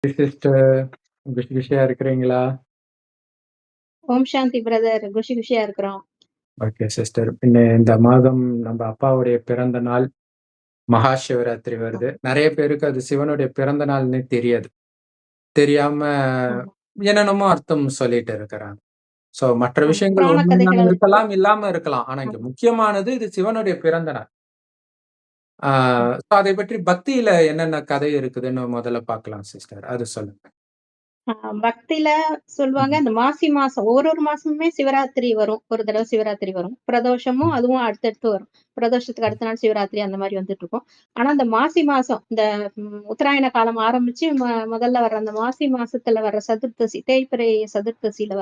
Sister குஷி குஷியா இருக்கிறீங்களா? ஓம் சாந்தி brother. குஷி குஷியா இருக்கிறோம். Okay sister. பின்ன இந்த மாதம் நம்ம அப்பாவுடைய பிறந்த நாள், மகா சிவராத்திரி வருது. நெறைய பேருக்கு அது சிவனுடைய பிறந்த நாள்ன்னே தெரியாது. தெரியாம ஆமா. என்னென்னமோ அர்த்தம் சொல்லிட்டு இருக்கிறாங்க. சோ மற்ற ஆமா. விஷயங்கள் புராண ஒண்ணொண்ணா கதைகள வச்சு இருக்கலாம், இல்லாம இருக்கலாம். ஆனா இங்க முக்கியமானது இது சிவனுடைய பிறந்த நாள். ஆ ம். சோ அதை பற்றி பக்தியில என்னென்ன கதை இருக்குதுன்னு முதல்ல பார்க்கலாம் சிஸ்டர். அது சொல்லுங்க. ஆ பக்தியில சொல்லுவாங்க, ம். இந்த மாசி மாசம் ஒரு மாசமுமே சிவராத்திரி வரும். ஒரு தடவ சிவராத்திரி வரும். பிரதோஷமும் ம். அதுவும் அடுத்தடுத்து வரும். பிரதோஷத்துக்கு அடுத்த நாள் சிவராத்திரி அந்த மாரி வந்துட்டுருக்கும். ஆனா, அந்த மாசி மாசம் இந்த உத்தராயண காலம் ஆரம்பிச்சு முதல்ல வர்ற அந்த மாசி மாசத்துல வர்ற சதுர்த்தசி, தேய்பிறை சதுர்த்தசியில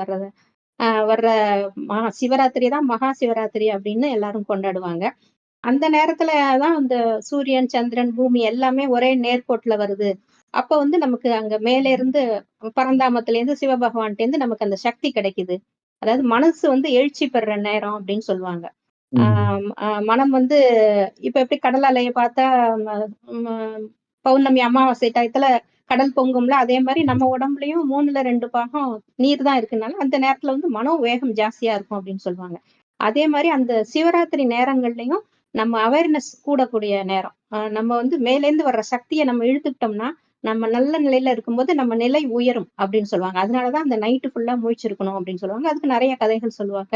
வர்ற சிவராத்திரி தான் மகா சிவராத்திரி அப்படின்னு எல்லாரும் கொண்டாடுவாங்க. அந்த நேரத்துல தான் அந்த சூரியன், சந்திரன், பூமி எல்லாமே ஒரே நேர்கோட்டுல வருது. அப்ப வந்து நமக்கு அங்க மேல இருந்து பரந்தாமத்திலேருந்து சிவபகவான்ட்டேருந்து நமக்கு அந்த சக்தி கிடைக்குது. அதாவது மனசு வந்து எழுச்சி பெறுற நேரம் அப்படின்னு சொல்லுவாங்க. ம். ஆம் மனம் வந்து இப்ப எப்படி கடல் அலைய பார்த்தா ம ம பௌர்ணமி, அமாவாசை டயத்துல கடல் பொங்கும்ல, அதே மாரி நம்ம உடம்புலயும் 3ல 2 பாகம் நீர் தான் இருக்கனால, அந்த நேரத்துல வந்து மனோ வேகம் ஜாஸ்தியா இருக்கும் அப்படின்னு சொல்லுவாங்க. அதே மாரி அந்த சிவராத்திரி நேரங்கள்லயும் நம்ம அவேர்னஸ் கூடக்கூடிய நேரம். நம்ம வந்து மேலேருந்து வர்ற சக்திய நம்ம இழுத்துக்கிட்டோம்னா, நம்ம நல்ல நிலையில இருக்கும்போது நம்ம நிலை உயரும் அப்படின்னு சொல்லுவாங்க. அதனால தான் அந்த நைட்டு ஃபுல்லா முழிச்சிருக்கணும் அப்படின்னு சொல்லுவாங்க. அதுக்கு நெறைய கதைகள் சொல்லுவாங்க.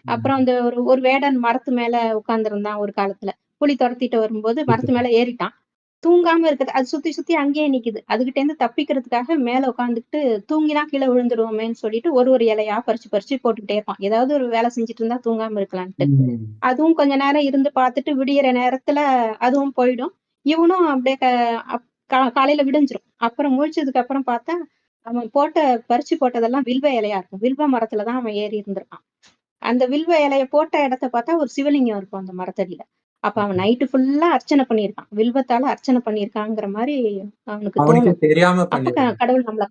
அப்புறம் ம். அந்த ஒரு ஒரு வேடன் மரத்து மேல உட்கார்ந்திருந்தான் ஒரு காலத்துல. புலி தொரத்திட்டு வரும்போது மரத்து மேல ஏறிட்டான். தூங்காம இருக்குது. அது சுத்தி சுத்தி அங்கேயே நிக்குது. அதுகிட்டேருந்து தப்பிக்கிறதுக்காக மேல உட்கார்ந்துகிட்டு தூங்கினா கீழ விழுந்துருவோமேன்னு சொல்லிட்டு ஒரு ஒரு இலையா பறிச்சு பறிச்சு போட்டுக்கிட்டே இருப்பான். ஏதாவது ஒரு வேலை செஞ்சுட்டு இருந்தா தூங்காம இருக்கலான்ட்டு. ம். அதுவும் கொஞ்ச நேரம் இருந்து பார்த்துட்டு விடியற நேரத்துல அதுவும் போயிடும். இவனும் அப்படியே அப் கா காலையில விடிஞ்சிரும். அப்புறம் முழிச்சதுக்கு அப்புறம் பார்த்தா, அவன் பறிச்சு போட்டதெல்லாம் வில்வ இலையா இருக்கும். வில்வ மரத்துல தான் அவன் ஏறி இருந்திருக்கான். அந்த வில்வ இலைய போட்ட இடத்த பார்த்தா ஒரு சிவலிங்கம் இருக்கும் அந்த மரத்தடியில. அப்ப அவன் நைட்டு ஃபுல்லா அர்ச்சனை பண்ணியிருக்கான். வில்வத்தால அர்ச்சனை பண்ணியிருக்காங்கிற மாரி அவனுக்கு அவனுக்கே தோணும். தெரியாம அப்ப பண்ணியிருந்தான். கடவுள் நம்மள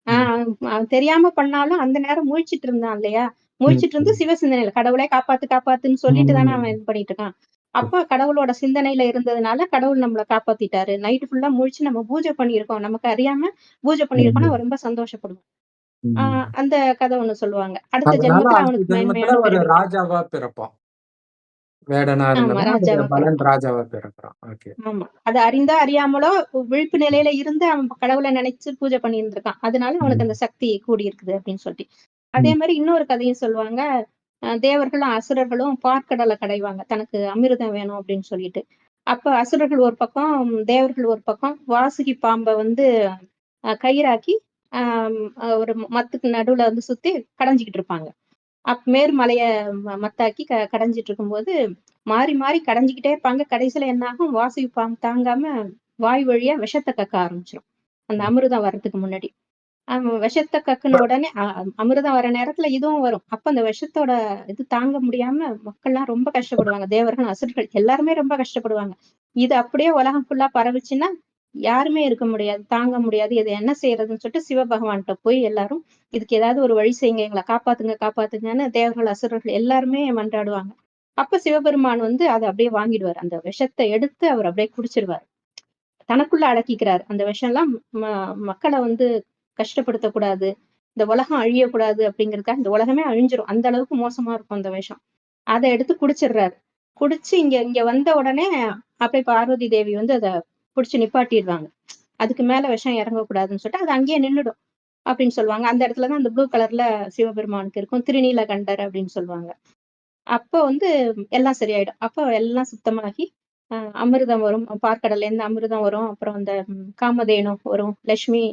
ஆ ம். அவன் தெரியாம பண்ணாலும் அந்த நேரம் முழிச்சுட்டு இருந்தான் இல்லையா? ம். முழிச்சுட்டு இருந்து ம். சிவ சிந்தனையில கடவுளே காப்பாத்து, காப்பாத்துன்னு சொல்லிட்டு தானே அவன் ம். இது பண்ணிட்டு இருக்கான். அப்ப கடவுளோட சிந்தனையில இருந்ததுனால கடவுள் நம்மள காப்பாத்திட்டாரு. நைட்டு ஃபுல்லா முழிச்சு நம்ம பூஜை பண்ணியிருக்கோம். நமக்கு அறியாம பூஜை பண்ணியிருக்கோம்னா ம். அவன் ரொம்ப சந்தோஷப்படுவான். ஆ ம். அந்த கதை ஒண்ணு சொல்லுவாங்க. அடுத்த அதனால ஜென்மத்துல அடுத்த அவனுக்கு ஜென்மத்துல மேன்மையான ஒரு பிறவி கிடைக்கும். ராஜாவா பிறப்பான். வேடனா ஆமா இருந்தவன் அதோட ராஜாவா பலன் பிறப்பான். ராஜாவா பிறக்குறான். ஓகே. ஆமா. அது அறிந்தோ, அறியாமலோ விழிப்பு நிலையில இருந்து அவன் கடவுள நினைச்சு பூஜை பண்ணியிருந்திருக்கான். அதனால அவனுக்கு அந்த ம். சக்தி கூடியிருக்குது அப்படின்னு சொல்லி. அதே ம். மாரி இன்னொரு கதையும் சொல்லுவாங்க. தேவர்களும், அசுரர்களும் பாற்கடல கடைவாங்க. தனக்கு அமிர்தம் வேணும் அப்படின்னு சொல்லிட்டு. அப்ப அசுரர்கள் ஒரு பக்கம், தேவர்கள் ஒரு பக்கம் வாசுகி பாம்ப வந்து கயிறாக்கி அம் ஒரு மரத்துக்கு நடுவுல வந்து சுத்தி கடைஞ்சுகிட்டு இருப்பாங்க. மேருமலைய மத்தாக்கி கடைஞ்சிட்டு இருக்கும்போது, மாறி மாறி கடைஞ்சுக்கிட்டே இருப்பாங்க. கடைசியில என்ன ஆகும், வாசுகி பாம்பு தாங்காம வாய் வழியா விஷத்த கக்க ஆரம்பிச்சுரும். அந்த அமிர்தம் வர்றதுக்கு முன்னாடி. விஷத்த கக்குன உடனே அமிர்தம் வர நேரத்துல இதுவும் வரும். அப்ப அந்த விஷத்தோட இது தாங்க முடியாம மக்கள்லாம் ரொம்ப கஷ்டப்படுவாங்க. தேவர்கள், அசுரர்கள் எல்லாருமே ரொம்ப கஷ்டப்படுவாங்க. இது அப்படியே உலகம் ஃபுல்லா பரவுச்சுன்னா, யாருமே இருக்க முடியாது. தாங்க முடியாது. இத என்ன செய்றதுன்னு சொல்லிட்டு சிவபகவான்ட்ட போய் எல்லாரும், இதுக்கு ஏதாவது ஒரு வழி செய்யுங்க. எங்கள காப்பாத்துங்க, காப்பாத்துங்கன்னு தேவர்கள், அசுரர்கள் எல்லாருமே மன்றாடுவாங்க. அப்ப சிவபெருமான் வந்து அத அப்படியே வாங்கிடுவாரு. அந்த விஷத்த எடுத்து அவர் அப்படியே குடிச்சிருவாரு. தனக்குள்ள அடக்கிக்கிறாரு. அந்த விஷம்லாம் ம மக்கள வந்து கஷ்டப்படுத்தக்கூடாது. இந்த உலகம் அழியக்கூடாது அப்படிங்கிறதுக்காக இந்த உலகமே அழிஞ்சிரும். அந்த அளவுக்கு மோசமா இருக்கும் அந்த விஷம். அத எடுத்து குடிச்சிடுறாரு. குடிச்சு இங்க இங்க வந்த உடனே அப்படியே பார்வதி தேவி வந்து அத புடிச்சு நிப்பாட்டிருவாங்க. அதுக்கு மேல விஷம் இறங்கக்கூடாதுன்னு சொல்லிட்டு அது அங்கேயே நின்னுடும். அப்படின்னு சொல்லுவாங்க. அந்த இடத்துல தான் அந்த ப்ளூ கலர்ல சிவபெருமானுக்கு இருக்கும். திருநீலகண்டர் அப்படின்னு சொல்லுவாங்க. அப்ப வந்து எல்லாம் சரியாயிடும். அப்ப எல்லாம் சுத்தமாகி அ அமிர்தம் வரும். பாற்கடல்லேருந்து அமிர்தம் வரும். அப்புறம் அந்த காமதேனு வரும். லட்சுமி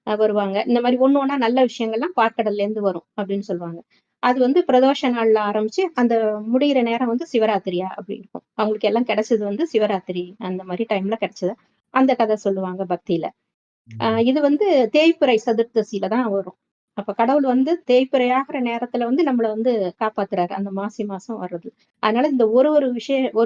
வருவாங்க. இந்த மாரி ஒண்ணு ஒண்ணா நல்ல விஷயங்கள்லாம் பாற்கடல்லேருந்து வரும் அப்படின்னு சொல்லுவாங்க. அது வந்து பிரதோஷ நாள்ல ஆரம்பிச்சு, அந்த முடியிற நேரம் வந்து சிவராத்திரியா அப்படி இருக்கும். அவங்களுக்கு எல்லாம் கிடைச்சது வந்து சிவராத்திரி அந்த மாரி டைம்ல கிடைச்சது. அந்த கதை சொல்லுவாங்க பக்தியில. ம். இது வந்து தேய்பிறை சதுர்த்தசியில தான் வரும். அப்ப கடவுள் வந்து தேய்பிறை ஆகுற நேரத்துல வந்து நம்மள வந்து காப்பாத்துறாரு. அந்த மாசி மாசம் வர்றது. அதனால இந்த ஒரு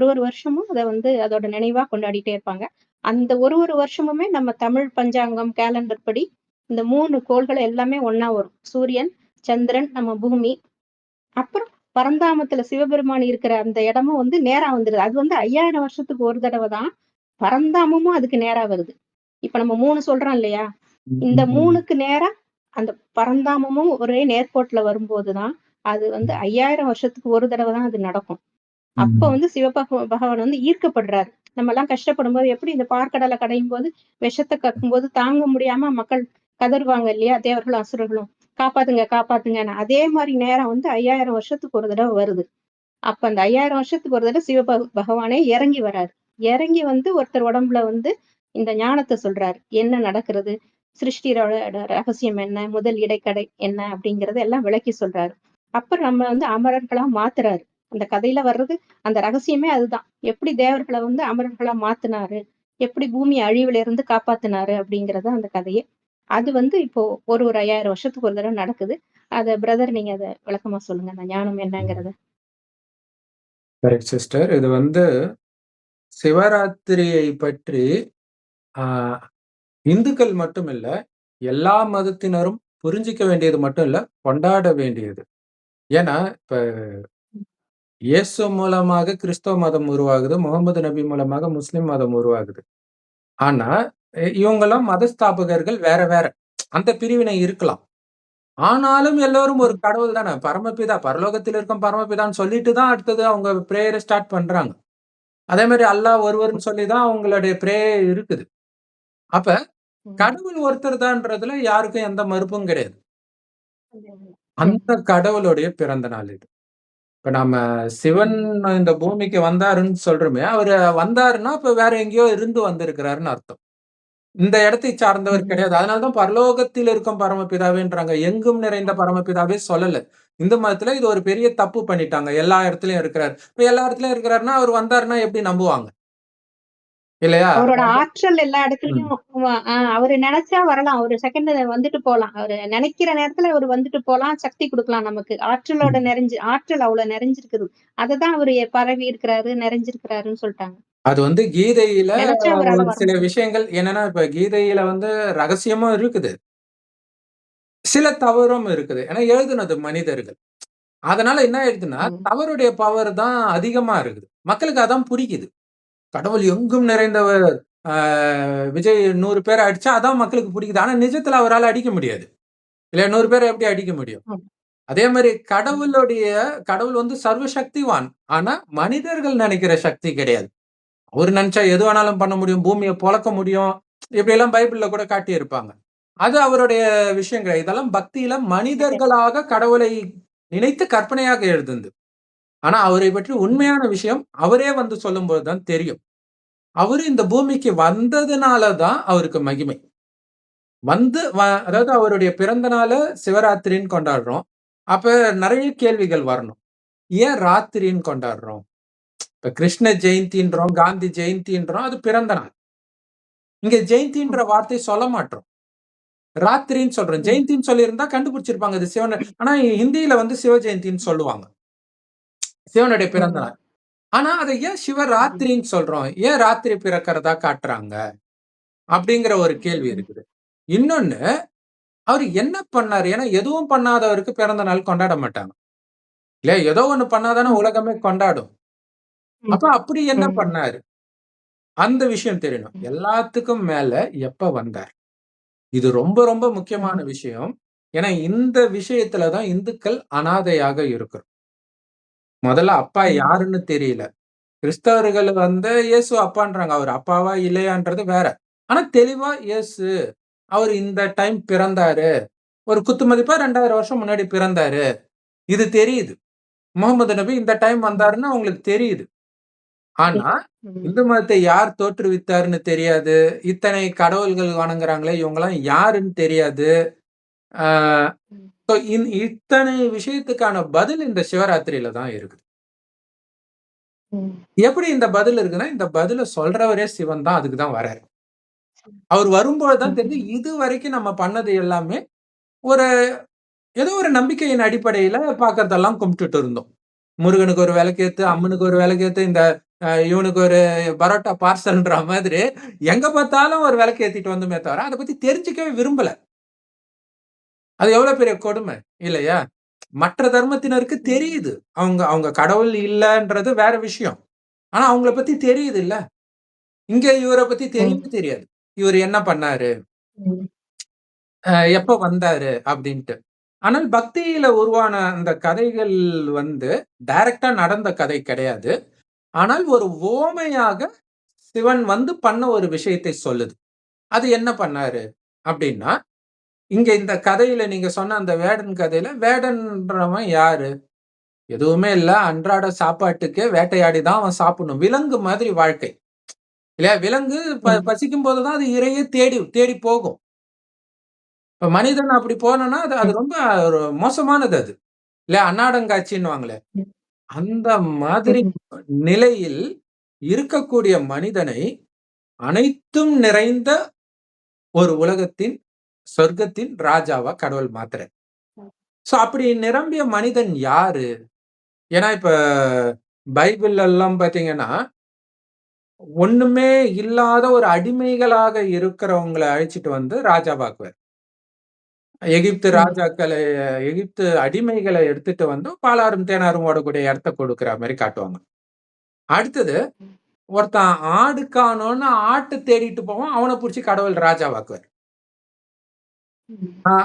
ஒரு வருஷமும் அத வந்து அதோட நினைவா கொண்டாடிட்டே இருப்பாங்க. அந்த ஒரு ஒரு வருஷமுமே நம்ம தமிழ் பஞ்சாங்கம், கேலண்டர் படி இந்த 3 கோள்கள் எல்லாமே ஒண்ணா வரும். சூரியன், சந்திரன், நம்ம பூமி. அப்புறம் பரந்தாமத்துல சிவபெருமான் இருக்கிற அந்த இடமும் வந்து நேரா வந்துருது. அது வந்து 5000 வருஷத்துக்கு ஒரு தடவ தான். பரந்தாமமும் அதுக்கு நேரா வருது. இப்ப நம்ம 3 சொல்றோம் இல்லையா? இந்த ம். 3க்கு நேரா அந்த பரந்தாமமும் ஒரே நேர்கோட்டுல வரும்போதுதான், அது வந்து 5000 வருஷத்துக்கு ஒரு தடவ தான் அது நடக்கும். அப்ப ம். வந்து பகவான் வந்து ஈர்க்கப்படுறாரு. நம்மலாம் கஷ்டப்படும்போது எப்படி இந்த பார்க்கடல கடையும்போது, விஷத்த கக்கும்போது தாங்க முடியாம மக்கள் கதறுவாங்க இல்லையா? தேவர்களும், அசுரர்களும். காப்பாத்துங்க, காப்பாத்துங்கன்னு. அதே மாரி நேரம் வந்து 5000 வருஷத்துக்கு ஒரு தடவ வருது. அப்ப அந்த 5000 வருஷத்துக்கு ஒரு தடவ பகவானே இறங்கி வராரு. இறங்கி வந்து ஒருத்தர் உடம்புல வந்து இந்த ஞானத்த சொல்றாரு. என்ன நடக்கிறது? சிருஷ்டியோட ரகசியம் என்ன? முதல் இடைக்கடை என்ன? அப்படிங்கிறத எல்லாம் விளக்கி சொல்றாரு. அப்புறம் நம்ம வந்து அமரர்களா மாத்துறாரு. அந்த கதையில வர்றது அந்த ரகசியமே அதுதான். எப்படி தேவர்கள வந்து அமரர்களா மாத்துனாரு? எப்படி பூமிய அழிவுல இருந்து காப்பாத்துனாரு? அப்படிங்கிறது அந்த கதையே. அது வந்து இப்போ ஒரு 5000 வருஷத்துக்கு ஒரு தடவ நடக்குது. அத பிரதர் நீங்க அத விளக்கமா சொல்லுங்க. அந்த ஞானம் என்னங்கிறத. Correct sister. இது வந்து சிவராத்திரியை பற்றி ஆ இந்துக்கள் மட்டும் இல்ல, எல்லா மதத்தினரும் புரிஞ்சுக்க வேண்டியது மட்டும் இல்ல, கொண்டாட வேண்டியது. ஏன்னா, இப்ப இயேசு மூலமாக கிறிஸ்தவ மதம் உருவாகுது. முகமது நபி மூலமாக முஸ்லிம் மதம் உருவாகுது. ஆனா, இவங்கலாம் மதஸ்தாபகர்கள் வேற வேற. அந்த பிரிவினை இருக்கலாம். ஆனாலும் எல்லோரும் ஒரு ம். கடவுள் தானே. பரமபிதா, பரலோகத்தில் இருக்கும் பரமபிதான்னு சொல்லிட்டு தான் அடுத்தது அவங்க பிரேயர ஸ்டார்ட் பண்றாங்க. அதே மாரி அல்லாஹ் ஒருவர்ன்னு சொல்லி தான் அவங்களுடைய பிரேயர் இருக்குது. அப்ப ம். கடவுள் ஒருத்தர் தான்றதுல யாருக்கும் எந்த மறுப்பும் கிடையாது. ம். அந்த கடவுளுடைய பிறந்த நாள் இது. இப்ப நாம சிவன் ம். இந்த பூமிக்கு வந்தாருன்னு சொல்றோமே, அவரு வந்தாருன்னா, அப்ப வேற எங்கேயோ இருந்து வந்திருக்கிறாருன்னு அர்த்தம். இந்த இடத்தை சார்ந்தவர் ம். கிடையாது. அதனால தான் பரலோகத்தில் இருக்கும் பரமபிதாவேன்றாங்க. எங்கும் நிறைந்த பரமபிதாவே சொல்லல. இந்து மதத்துல இது ஒரு பெரிய தப்பு பண்ணிட்டாங்க. எல்லா இடத்துலயும் இருக்கிறார். இப்ப எல்லா இடத்துலயும் இருக்கிறாருன்னா, அவரு வந்தாருன்னா எப்படி நம்புவாங்க? இல்லையா? அவரோட ஆற்றல் எல்லா ம். இடத்துலயும் அவரு நெனச்சா வரலாம். ஒரு செகண்ட் வந்துட்டு போலாம். அவரு நெனைக்கிற நேரத்துல அவரு வந்துட்டு போலாம். சக்தி குடுக்கலாம் நமக்கு. ம். ஆற்றல் அவ்வளவு நிறைஞ்சிருக்குது. அததான் அவரு பரவி இருக்கிறாரு, நிறைஞ்சிருக்கிறாருன்னு சொல்ட்டாங்க. அது வந்து கீதையில நெனச்சா அவரால ஒரு வர சில முடியும். விஷயங்கள் என்னன்னா, இப்ப கீதையில வந்து ரகசியமும் இருக்குது. சில தவறும் இருக்குது. ஏன்னா எழுதுனது மனிதர்கள். அதனால என்ன ஆயிடுதுன்னா, ம். தவறுடைய பவர் தான் அதிகமா இருக்குது. மக்களுக்கு அதான் புடிக்குது. கடவுள் எங்கும் நிறைந்தவர். ஆ விஜய் 100 பேர அடிச்சா அதான் மக்களுக்கு புடிக்குது. ஆனா நிஜத்துல அவரால அடிக்க முடியாது. இல்ல 100 பேர எப்படி அடிக்க முடியும்? ம். அதே மாரி ம். கடவுள் வந்து சர்வ சக்திவான். ஆனா மனிதர்கள் நெனைக்கிற சக்தி கிடையாது. அவரு நெனச்சா எது வேணாலும் பண்ண முடியும். பூமிய பொளக்க முடியும். இப்படியெல்லாம் பைபிள்ல கூட காட்டியிருப்பாங்க. அது அவருடைய விஷயம் கிடையாது. இதெல்லாம் பக்தியில மனிதர்களாக கடவுளை நினைத்து கற்பனையாக எழுதுனது. ஆனா அவரை பற்றி உண்மையான விஷயம் அவரே வந்து சொல்லும்போது தான் தெரியும். அவரு இந்த பூமிக்கு வந்ததுனால தான் அவருக்கு மகிமை. வந்து அதாவது ம். அவருடைய பிறந்த நாள சிவராத்திரின்னு கொண்டாடுறோம். அப்ப நெறைய கேள்விகள் வரணும். ஏன் ராத்திரின்னு கொண்டாடுறோம்? இப்ப கிருஷ்ண ஜெயந்தின்றோம், காந்தி ஜெயந்தின்றோம். அது பிறந்த நாள். இங்க ஜெயந்தின்ற ம். வார்த்தை சொல்ல மாட்றோம். ராத்திரின்னு சொல்றோம். ம். ஜெயந்தின்னு சொல்லியிருந்தா கண்டுபிடிச்சிருப்பாங்க. இது சிவன் ஆனா ஹிந்தியில வந்து சிவ ஜெயந்தின்னு சொல்லுவாங்க. சிவனுடைய பிறந்த ம். நாள். ஆனா அத ஏன் சிவராத்திரின்னு சொல்றோம்? ஏன் ராத்திரி பிறக்கிறதா காட்டுறாங்க? அப்படிங்கிற ஒரு கேள்வி ம். இருக்குது. இன்னொன்னு, அவரு என்ன பண்ணாரு? ஏன்னா எதுவும் பண்ணாதவருக்கு பிறந்த நாள் கொண்டாட மாட்டாங்க. இல்லையா? ஏதோ ஒண்ணு பண்ணா தானே ம். உலகமே கொண்டாடும். ம். அப்ப அப்படி என்ன ம். பண்ணாரு? அந்த விஷயம் தெரியணும். எல்லாத்துக்கும் மேல எப்ப வந்தார்? இது ரொம்ப ரொம்ப முக்கியமான ம். விஷயம். ஏன்னா இந்த விஷயத்துல தான் இந்துக்கள் அனாதையாக இருக்கிறோம். முதல்ல அப்பா ம். யாருன்னு தெரியல. கிறிஸ்தவர்கள் வந்து இயேசு அப்பான்றாங்க. அவரு அப்பாவா இல்லையான்றது வேற. ஆனா தெளிவா இயேசு அவரு இந்த டைம் பிறந்தாரு. ஒரு குத்துமதிப்பா 2000 வருஷம் முன்னாடி பிறந்தாரு. இது தெரியுது. முகமது நபி இந்த டைம் ம். வந்தாருன்னு அவங்களுக்கு தெரியுது. ஆனா, ம். இந்து மதத்தை யார் தோற்றுவித்தார்ன்னு தெரியாது. இத்தனை கடவுள்கள் வணங்குறாங்களே, இவங்கலாம் யாருன்னு தெரியாது. ஆ ம். சோ இத்தனை விஷயத்துக்கான பதில் இந்த சிவராத்திரியில தான் இருக்குது. ம். எப்படி இந்த பதில் இருக்குன்னா, இந்த பதில சொல்றவரே சிவன் தான் அதுக்கு தான் வராரு. அவர் வரும்போது தான் தெரியுது, ம். இதுவரைக்கும் நம்ம பண்ணது எல்லாமே ஒரு ஏதோ ஒரு நம்பிக்கையின் அடிப்படையில பார்க்கறதெல்லாம் கும்பிட்டுட்டு இருந்தோம். முருகனுக்கு ஒரு விளக்கேத்து, அம்மனுக்கு ஒரு விளக்கேத்து, இந்த இவனுக்கு ஒரு பரோட்டா பார்சல்ன்ற மாதிரி எங்க பார்த்தாலும் ஒரு விளக்கு ஏத்திட்டு வந்தோமே தவிர, அத பத்தி தெரிஞ்சுக்கவே விரும்பல. அது எவ்வளவு பெரிய கொடுமை இல்லையா? மற்ற தர்மத்தினருக்கு ம். தெரியுது. அவங்க அவங்க கடவுள் இல்லன்றது வேற விஷயம். ஆனா அவங்கள பத்தி தெரியுதுல்ல. இங்க இவர பத்தி ம். தெரியவே தெரியாது. இவரு என்ன பண்ணாரு? ம். எப்ப வந்தாரு அப்படின்ட்டு. ஆனால் பக்தியில உருவான அந்த கதைகள் வந்து டைரக்ட்டா நடந்த கதை கிடையாது. ஆனால் ஒரு உவமையாக சிவன் வந்து பண்ண ஒரு விஷயத்தை சொல்லுது. அது என்ன பண்ணாரு அப்படின்னா, இங்க இந்த கதையில நீங்க சொன்ன அந்த வேடன் கதையில வேடன்றவன் யாரு? எதுவுமே இல்ல. அன்றாட சாப்பாட்டுக்கு வேட்டையாடி தான் அவன் சாப்பிடணும். விலங்கு மாதிரி வாழ்க்கை. இல்லையா? விலங்கு பசிக்கும்போது தான் அது இரையே தேடி தேடி போகும். இப்ப மனிதன் அப்படி போனோம்னா, அது அது ரொம்ப ஒரு மோசமானது அது. இல்ல அன்னாடங்காட்சின்னுவாங்களே. அந்த மாதிரி நிலையில் இருக்கக்கூடிய மனிதனை அனைத்தும் நிறைந்த ஒரு உலகத்தின் சொர்க்கத்தின் ராஜாவா கடவுள் மாத்துறார். சோ அப்படி நிரம்பிய மனிதன் யாரு? ஏன்னா இப்ப பைபிள் எல்லாம் பார்த்தீங்கன்னா, ஒண்ணுமே இல்லாத ஒரு அடிமைகளாக இருக்கிறவங்கள அழைச்சிட்டு வந்து ராஜாவாக்குவார். எகிப்து ராஜாக்களை எகிப்து அடிமைகள எடுத்துட்டு வந்து பாலாறும் தேனாரும் ஓடக்கூடிய இடத்த கொடுக்கிற மாரி காட்டுவாங்க. அடுத்தது ஒருத்தன் ஆடு காணோம்னு ஆட்ட தேடிட்டு போவான். அவன புடிச்சு கடவுள் ராஜாவாக்குவார்.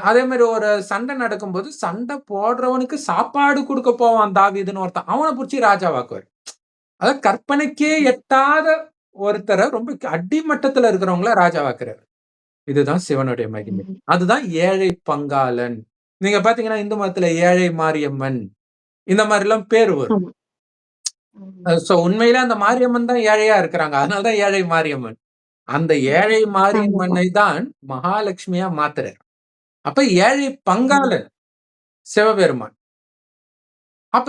அதே மாரி ஒரு சண்டை நடக்கும்போது, சண்டை போடுறவனுக்கு சாப்பாடு குடுக்க போவான் தாவீதுன்னு ஒருத்தன். அவன புடிச்சு ராஜாவாக்குவார். அதாவது கற்பனைக்கே எட்டாத ஒருத்தர ரொம்ப அடிமட்டத்துல இருக்கிறவங்கள ராஜாவாக்குறாரு. இதுதான் சிவனுடைய மகிமை. அதுதான் ஏழை பங்காளன். நீங்க பார்த்தீங்கன்னா, இந்து மதத்துல ஏழை மாரியம்மன் இந்த மாரிலாம் பேர் வரும். சோ உண்மையிலே அந்த மாரியம்மன் தான் ஏழையா இருக்கிறாங்க. அதனால தான் ஏழை மாரியம்மன். அந்த ஏழை மாரியம்மனை தான் மகாலட்சுமியா மாத்துறார். அப்ப ஏழை பங்காளன் சிவபெருமான். அப்ப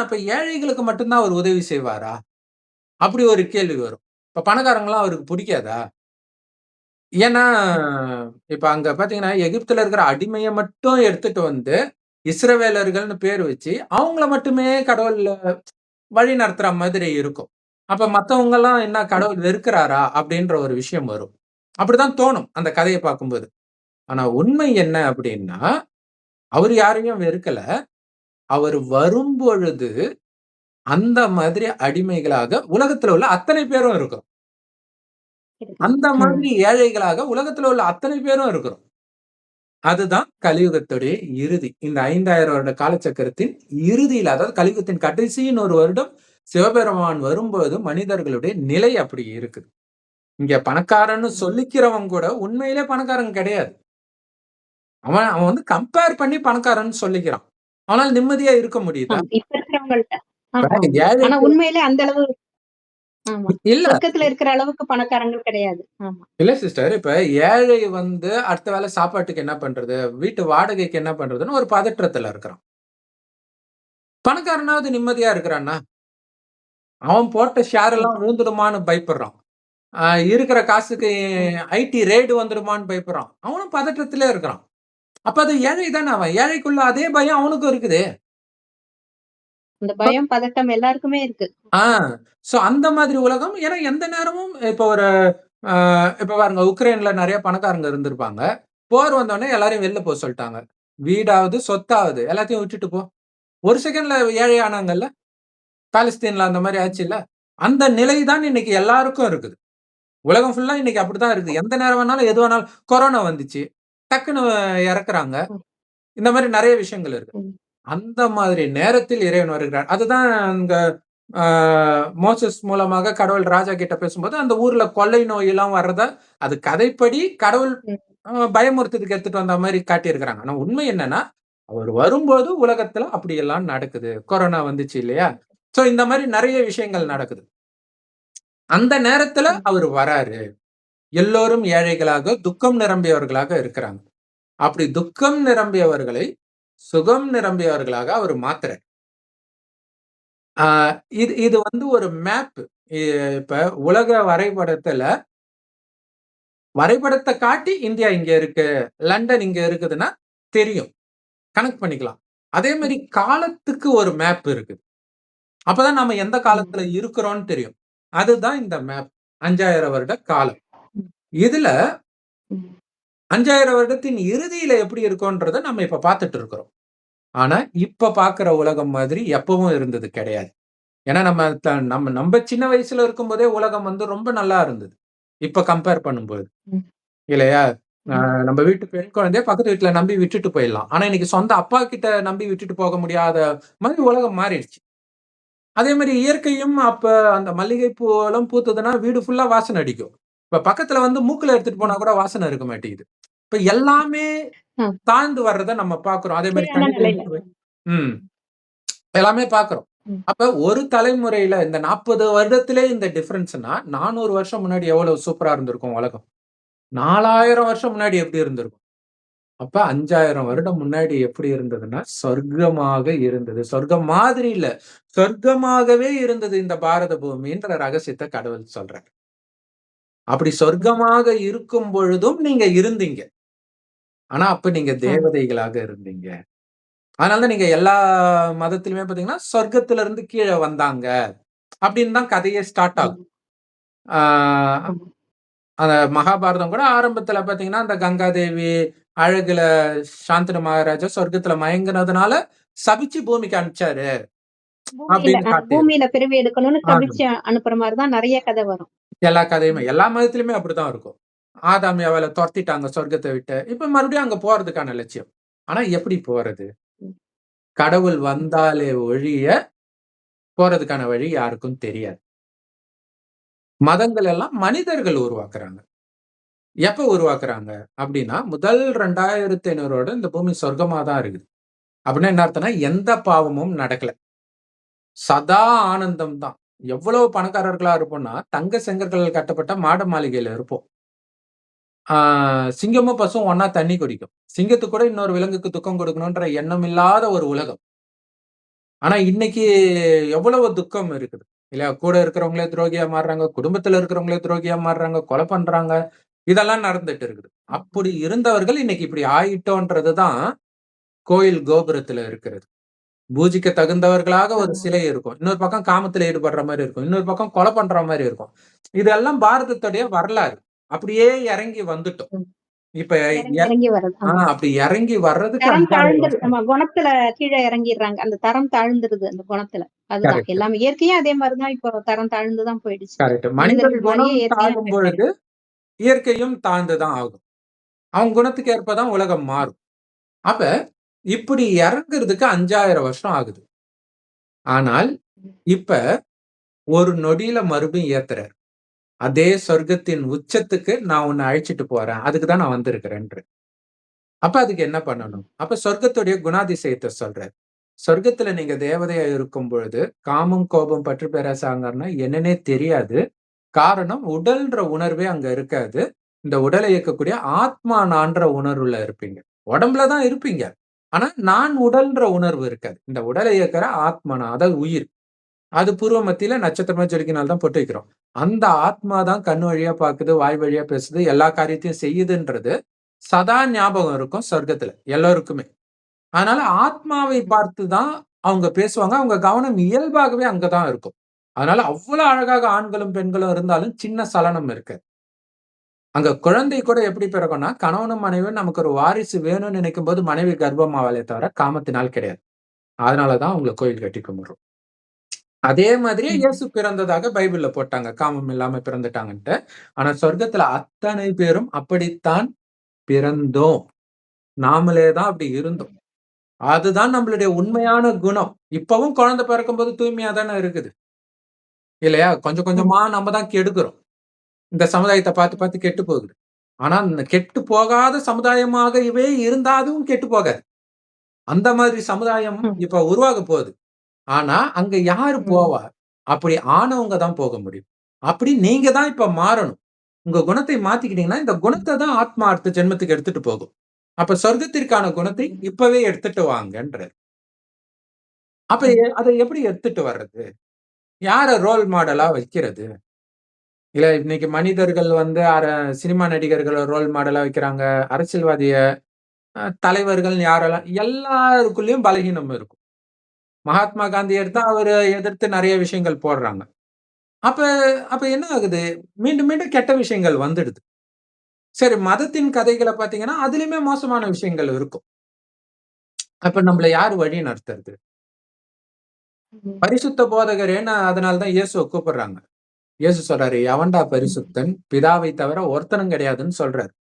அப்ப ஏழைகளுக்கு மட்டும் தான் அவர் உதவி செய்வாரா? அப்படி ஒரு கேள்வி வரும். இப்ப பணக்காரங்கலாம் அவருக்கு புடிக்காதா? ஏன்னா, இப்ப அங்க பார்த்தீங்கன்னா, எகிப்துல இருக்கிற அடிமைய மட்டும் எடுத்துட்டு வந்து, இஸ்ரவேலர்கள்னு பேர் வச்சு, அவங்கள மட்டுமே கடவுள் வழி நடத்துற மாதிரி இருக்கும். அப்ப மத்தவங்கலாம் என்ன கடவுள் வெறுக்கிறாரா? அப்படின்ற ஒரு விஷயம் வரும். அப்படிதான் தோணும், அந்த கதைய பார்க்கும்போது. ஆனா உண்மை என்ன அப்படின்னா, அவரு யாரையும் வெறுக்கல. அவரு வரும்பொழுது, அந்த மாதிரி அடிமைகளாக உலகத்துல உள்ள அத்தனை பேரும் இருக்கிறோம். அந்த மாதிரி ஏழைகளாக உலகத்துல உள்ள அத்தனை பேரும் இருக்கிறோம். அதுதான் கலியுகத்துடைய இறுதி. இந்த 5000 வருட காலச்சக்கரத்தின் இறுதியில, அதாவது கலியுகத்தின் கடைசியின் ஒரு வருடம் சிவபெருமான் வரும்போது மனிதர்களுடைய நிலை அப்படி இருக்குது. இங்க பணக்காரன்னு சொல்லிக்கிறவன் கூட உண்மையிலே பணக்காரன் கிடையாது. அவன் அவன் வந்து கம்பேர் பண்ணி பணக்காரன்னு சொல்லிக்கிறான். ஆனால் நிம்மதியா இருக்க முடியுதா? இப்ப இருக்கிறவங்கள்ட்ட. ஆனா ஏழைக்கு உண்மையிலே அந்த அளவு இல்ல சொர்க்கத்துல இருக்கிற அளவுக்கு பணக்காரங்கள் கிடையாது. ஆமா. இல்ல சிஸ்டர். இப்ப ஏழை வந்து அடுத்த வேளை சாப்பாட்டுக்கு என்ன பண்றது? வீட்டு வாடகைக்கு என்ன பண்றதுன்னு ஒரு பதற்றத்துல இருக்கிறான். பணக்காரனாவது நிம்மதியா இருக்கிறானா? அவன் போட்ட ஷேர் எல்லாம் விழுந்துடுமான்னு பயப்படுறான். அ இருக்கிற காசுக்கு ஐடி ரெய்டு வந்துடுமான்னு பயப்படுறான். அவனும் பதற்றத்திலே இருக்கிறான். அப்ப அது ஏழை தானே அவன். ஏழைக்குள்ள அதே பயம் அவனுக்கும் இருக்குது. அந்த பயம், பதட்டம் எல்லாருக்குமே இருக்கு. ஆ சோ அந்த மாதிரி உலகம். ஏன்னா எந்த நேரமும் இப்ப ஒரு அ இப்ப பாருங்க உக்ரைன்ல நெறைய பணக்காரங்க இருந்திருப்பாங்க. போர் வந்தோனே எல்லாரையும் வெளில போ சொல்ட்டாங்க. வீடாவது, சொத்தாவது எல்லாத்தையும் விட்டுட்டு போ. ஒரு செகண்ட்ல ஏழை ஆனாங்கல்ல. பாலஸ்தீன்ல அந்த மாரி ஆச்சுல்ல. அந்த நிலை தான் இன்னைக்கு எல்லாருக்கும் இருக்குது. உலகம் ஃபுல்லா இன்னைக்கு அப்படித்தான் இருக்குது. எந்த நேரம் வேணாலும், எது வேணாலும் கொரோனா வந்துச்சு. டக்குன்னு இறக்குறாங்க. இந்த மாரி நெறைய விஷயங்கள் இருக்கு. அந்த மாதிரி நேரத்தில் இறைவன் வருகிறார். அதுதான் அங்க ஆ மோசஸ் மூலமாக கடவுள் ராஜா கிட்ட பேசும்போது, அந்த ஊர்ல கொள்ளை நோயெல்லாம் வர்றத அது கதைப்படி கடவுள் பயமுறுத்துறதுக்கு எடுத்துட்டு வந்த மாரி காட்டியிருக்கிறாங்க. ஆனா உண்மை என்னன்னா, அவர் வரும்போது உலகத்துல அப்படியெல்லாம் நடக்குது. கொரோனா வந்துச்சு இல்லையா? சோ இந்த மாரி நெறைய விஷயங்கள் நடக்குது. அந்த நேரத்துல அவரு வராரு. எல்லோரும் ஏழைகளாக, துக்கம் நிரம்பியவர்களாக இருக்கிறாங்க. அப்படி துக்கம் நிரம்பியவர்களை, சுகம் நிரம்பியவர்களாக அவரு மாத்துறார். ஆ இது இது வந்து ஒரு மேப். இ இப்ப உலக வரைபடத்துல, வரைபடத்த காட்டி இந்தியா இங்க இருக்கு, லண்டன் இங்க இருக்குதுன்னா தெரியும். கனெக்ட் பண்ணிக்கலாம். அதே மாரி காலத்துக்கு ஒரு மேப் இருக்குது. அப்பதான் நாம எந்த காலத்துல இருக்கிறோம்னு தெரியும். அதுதான் இந்த மேப். 5000 வருட காலம். இதுல 5000 வருடத்தின் இறுதியில எப்படி இருக்கும்ன்றத நம்ம இப்ப பார்த்துட்டு இருக்கிறோம். ஆனா, இப்ப பார்க்கிற உலகம் மாதிரி எப்பவும் இருந்தது கிடையாது. ஏன்னா, நம்ம சின்ன வயசுல இருக்கும்போதே உலகம் வந்து ரொம்ப நல்லா இருந்தது. இப்ப கம்பேர் பண்ணும்போது. இல்லையா? நம்ம வீட்டு பெண் குழந்தைய பக்கத்து வீட்டுல நம்பி விட்டுட்டு போயிடலாம். ஆனா இன்னைக்கு சொந்த அப்பா கிட்ட நம்பி விட்டுட்டு போக முடியாத மாதிரி உலகம் மாறிடுச்சு. அதே மாதிரி இயற்கையும் அப்ப அந்த மல்லிகை பூவெல்லாம் பூத்ததுன்னா வீடு ஃபுல்லா வாசனை அடிக்கும். இப்ப பக்கத்துல வந்து மூக்குல எடுத்துட்டு போனா கூட வாசனை இருக்க மாட்டேங்குது. இப்ப எல்லாமே தாழ்ந்து வர்றத நம்ம பார்க்கிறோம். அதே மாதிரி கீழான கணிதம் நிலையில. ம். எல்லாமே பார்க்கிறோம். ம். அப்ப ஒரு தலைமுறையில இந்த 40 வருடத்திலே இந்த டிஃபரன்ஸ்னா 400 வருஷம் முன்னாடி எவ்வளவு சூப்பரா இருந்திருக்கும் உலகம். 4000 வருஷம் முன்னாடி எப்படி இருந்திருக்கும். அப்ப 5000 வருடம் முன்னாடி எப்படி இருந்ததுன்னா, சொர்க்கமாக இருந்தது. சொர்க்கம் மாதிரி இல்ல. சொர்க்கமாகவே இருந்தது இந்த பாரத பூமின்ற ரகசியத்த கடவுள் சொல்றார். அப்படி சொர்க்கமாக இருக்கும் பொழுதும் நீங்க இருந்தீங்க. ஆனா அப்ப நீங்க தேவதைகளாக இருந்தீங்க. அதனால தான் நீங்க எல்லா மதத்திலுமே பார்த்தீங்கன்னா, சொர்க்கத்துல இருந்து கீழ வந்தாங்க. அப்படின்னு தான் கதையே ஸ்டார்ட் ஆகும். ஆ அந்த மகாபாரதம் கூட ஆரம்பத்துல பார்த்தீங்கன்னா, அந்த கங்காதேவி அழகுல சாந்தனு மகாராஜா சொர்க்கத்துல மயங்குனதுனால சபிச்சு பூமிக்கு அனுப்பிச்சாரு பூமியில அப்படின்னு காட்டியிருக்கு. பூமியில பிறவி எடுக்கணும்னு ஆமா. சபிச்சு அனுப்புற மாரி தான் நெறைய கதை வரும். எல்லா கதையுமே எல்லா மதத்திலுமே அப்படித்தான் இருக்கும். ஆதாம் ஏவாள தொரத்திட்டாங்க சொர்க்கத்த விட்டு. இப்ப மறுபடியும் அங்க போறதுக்கான லட்சியம். ஆனா எப்படி போறது? கடவுள் வந்தாலே ஒழிய போறதுக்கான வழி யாருக்கும் தெரியாது. மதங்கள் எல்லாம் மனிதர்கள் உருவாக்குறாங்க. எப்ப உருவாக்குறாங்க? அப்படின்னா, முதல் 2500 இந்த பூமி சொர்க்கமா தான் இருக்குது. அப்படின்னா என்ன அர்த்தம்னா, எந்த பாவமும் நடக்கல. சதா ஆனந்தம் தான். எவ்வளவு பணக்காரர்களா இருப்போம்னா, தங்க செங்கற்களால் கட்டப்பட்ட மாட மாளிகையில இருப்போம். ஆ சிங்கமும், பசுவும் ஒண்ணா தண்ணி குடிக்கும். சிங்கத்துக்கு கூட இன்னொரு விலங்குக்கு துக்கம் கொடுக்கணுன்ற எண்ணம் இல்லாத ஒரு உலகம். ஆனா இன்னைக்கு எவ்வளவு துக்கம் இருக்குது. இல்லையா? கூட இருக்கிறவங்களே துரோகியா மாறுறாங்க. குடும்பத்துல இருக்கிறவங்களே துரோகியா மாறுறாங்க. கொலை பண்றாங்க. இதெல்லாம் நடந்துட்டு இருக்குது. அப்படி இருந்தவர்கள் இன்னைக்கு இப்படி ஆயிட்டோன்றது தான் கோயில் கோபுரத்துல இருக்கிறது. பூஜிக்க தகுந்தவர்களாக ஒரு சிலை இருக்கும். இன்னொரு பக்கம் காமத்துல ஈடுபடுற மாரி இருக்கும். இன்னொரு பக்கம் கொலை பண்ற மாரி இருக்கும். இதெல்லாம் பாரதத்துடைய வரலாறு. அப்படியே இறங்கி வந்துட்டோம். இப்ப இறங்கி இறங்கி வர்றது. அப்படி இறங்கி வர்றதுக்கு தரம் 5000 தாழ்ந்துரு வருஷம். நம்ம குணத்துல கீழ இறங்கிர்றாங்க. அந்த தரம் தாழ்ந்துருது அந்த குணத்துல. அதுதான். கரெக்ட், எல்லாமே இயற்கையும் அதே மாரி தான் இப்போ தரம் தாழ்ந்து தான் போயிடுச்சு. கரெக்ட். மனித மனிதர்கள் மாரியே குணம் இயற்கையும் தாழும் அஃபெக்ட் பொழுது ஆயிடுச்சு. இயற்கையும் தாழ்ந்து தான் ஆகும். அவன் குணத்துக்கு ஏற்ப தான் உலகம் மாறும். அப்ப இப்படி இறங்குறதுக்கு 5000 வருஷம் ஆகுது. ஆனால் இப்ப ஒரு நொடியில மறுபடியும் ஏத்துறார். அதே சொர்க்கத்தின் உச்சத்துக்கு நான் உன்னை அழைச்சிட்டு போறேன். அதுக்கு தான் நான் வந்திருக்கிறேன்ற. அப்ப அதுக்கு என்ன பண்ணணும்? அப்ப சொர்க்கத்துடைய குணாதிசயத்த சொல்றார். சொர்க்கத்துல நீங்க தேவதையா இருக்கும் பொழுது, காமம், கோபம், பற்று பேராசைன்னா என்னன்னே தெரியாது. காரணம் உடல்ன்ற உணர்வே அங்க இருக்காது. இந்த உடலை இயக்கக்கூடிய ஆத்மா நான்ற உணர்வுல இருப்பீங்க. உடம்புல தான் இருப்பீங்க. ஆனா நான் உடல்ன்ற உணர்வு இருக்காது. இந்த உடலை இயக்குற ஆத்மா நான். அதாவது உயிர். அது பூர்வ மத்தியில நட்சத்திரமா ஜொலிக்கிறனால தான் பொட்டு வைக்கிறோம். அந்த ஆத்மா தான் கண் வழியா பாக்குது, வாய் வழியா பேசுது, எல்லா காரியத்தையும் செய்யுதுன்றது சதா ஞாபகம் இருக்கும் சொர்க்கத்துல எல்லோருக்குமே. அதனால ஆத்மாவை பார்த்து தான் அவங்க பேசுவாங்க. அவங்க கவனம் இயல்பாகவே அங்க தான் இருக்கும். அதனால அவ்வளவு அழகாக ஆண்களும், பெண்களும் இருந்தாலும் சின்ன சலனம் இருக்காது. அங்க குழந்தை கூட எப்படி பிறக்கும்னா, கணவனும் மனைவியும் நமக்கு ஒரு வாரிசு வேணும்னு நினைக்கும்போது மனைவி கர்ப்பமாவாளே தவிர காமத்தினால் கிடையாது. அதனால தான் அவங்கள கோயில் கட்டி கும்பிடுறோம். அதே மாதிரியே இயேசு பிறந்ததாக பைபிள்ல போட்டாங்க. காமம் இல்லாம பிறந்துட்டாங்கன்ட்டு. ஆனா சொர்க்கத்துல அத்தனை பேரும் அப்படித்தான் பிறந்தோம். நாமளே தான் அப்படி இருந்தோம். அதுதான் நம்மளுடைய உண்மையான குணம். இப்பவும் குழந்தை பிறக்கும்போது தூய்மையா தானே இருக்குது. இல்லையா? கொஞ்சம் கொஞ்சமா நம்ம தான் கெடுக்கிறோம். இந்த சமுதாயத்த பார்த்து பார்த்து கெட்டு போகுது. ஆனா இந்த கெட்டு போகாத சமுதாயமாகவே இருந்தா அதுவும் கெட்டு போகாது. அந்த மாதிரி சமுதாயம் இப்ப உருவாக போகுது. ஆனா அங்க யாரு போவா? அப்படி ஆனவங்க தான் போக முடியும். அப்படி நீங்க தான் இப்ப மாறணும். உங்க குணத்தை மாத்திக்கிட்டீங்கன்னா, இந்த குணத்த தான் ஆத்மா அடுத்த ஜென்மத்துக்கு எடுத்துட்டு போகும். அப்ப சொர்க்கத்திற்கான குணத்தை இப்பவே எடுத்துட்டு வாங்கன்றாரு. அப்ப அத எப்படி எடுத்துட்டு வர்றது? யார ரோல் மாடலா வைக்கிறது? இல்ல இன்னைக்கு மனிதர்கள் வந்து சினிமா நடிகர்கள ரோல் மாடலா வைக்கிறாங்க. அரசியல்வாதிய, தலைவர்கள் யாரெல்லாம் எல்லாருக்குள்ளயும் பலகீனம் இருக்கும். மகாத்மா காந்தி எடுத்தா அவரு எதிர்த்து நெறைய விஷயங்கள் போடுறாங்க. அப்ப அப்ப என்ன ஆகுது? மீண்டும் மீண்டும் கெட்ட விஷயங்கள் வந்துடுது. சரி மதத்தின் கதைகள பார்த்தீங்கன்னா, அதிலுமே மோசமான விஷயங்கள் இருக்கும். அப்ப நம்மள யாரு வழி நடத்துறது? பரிசுத்த போதகரேன்னு அதனால தான் இயேசுவ கூப்பிடுறாங்க. இயேசு சொல்றாரு, "எவன்டா பரிசுத்தன்? பிதாவை தவிர ஒருத்தனும் கிடையாதுன்னு" சொல்றாரு.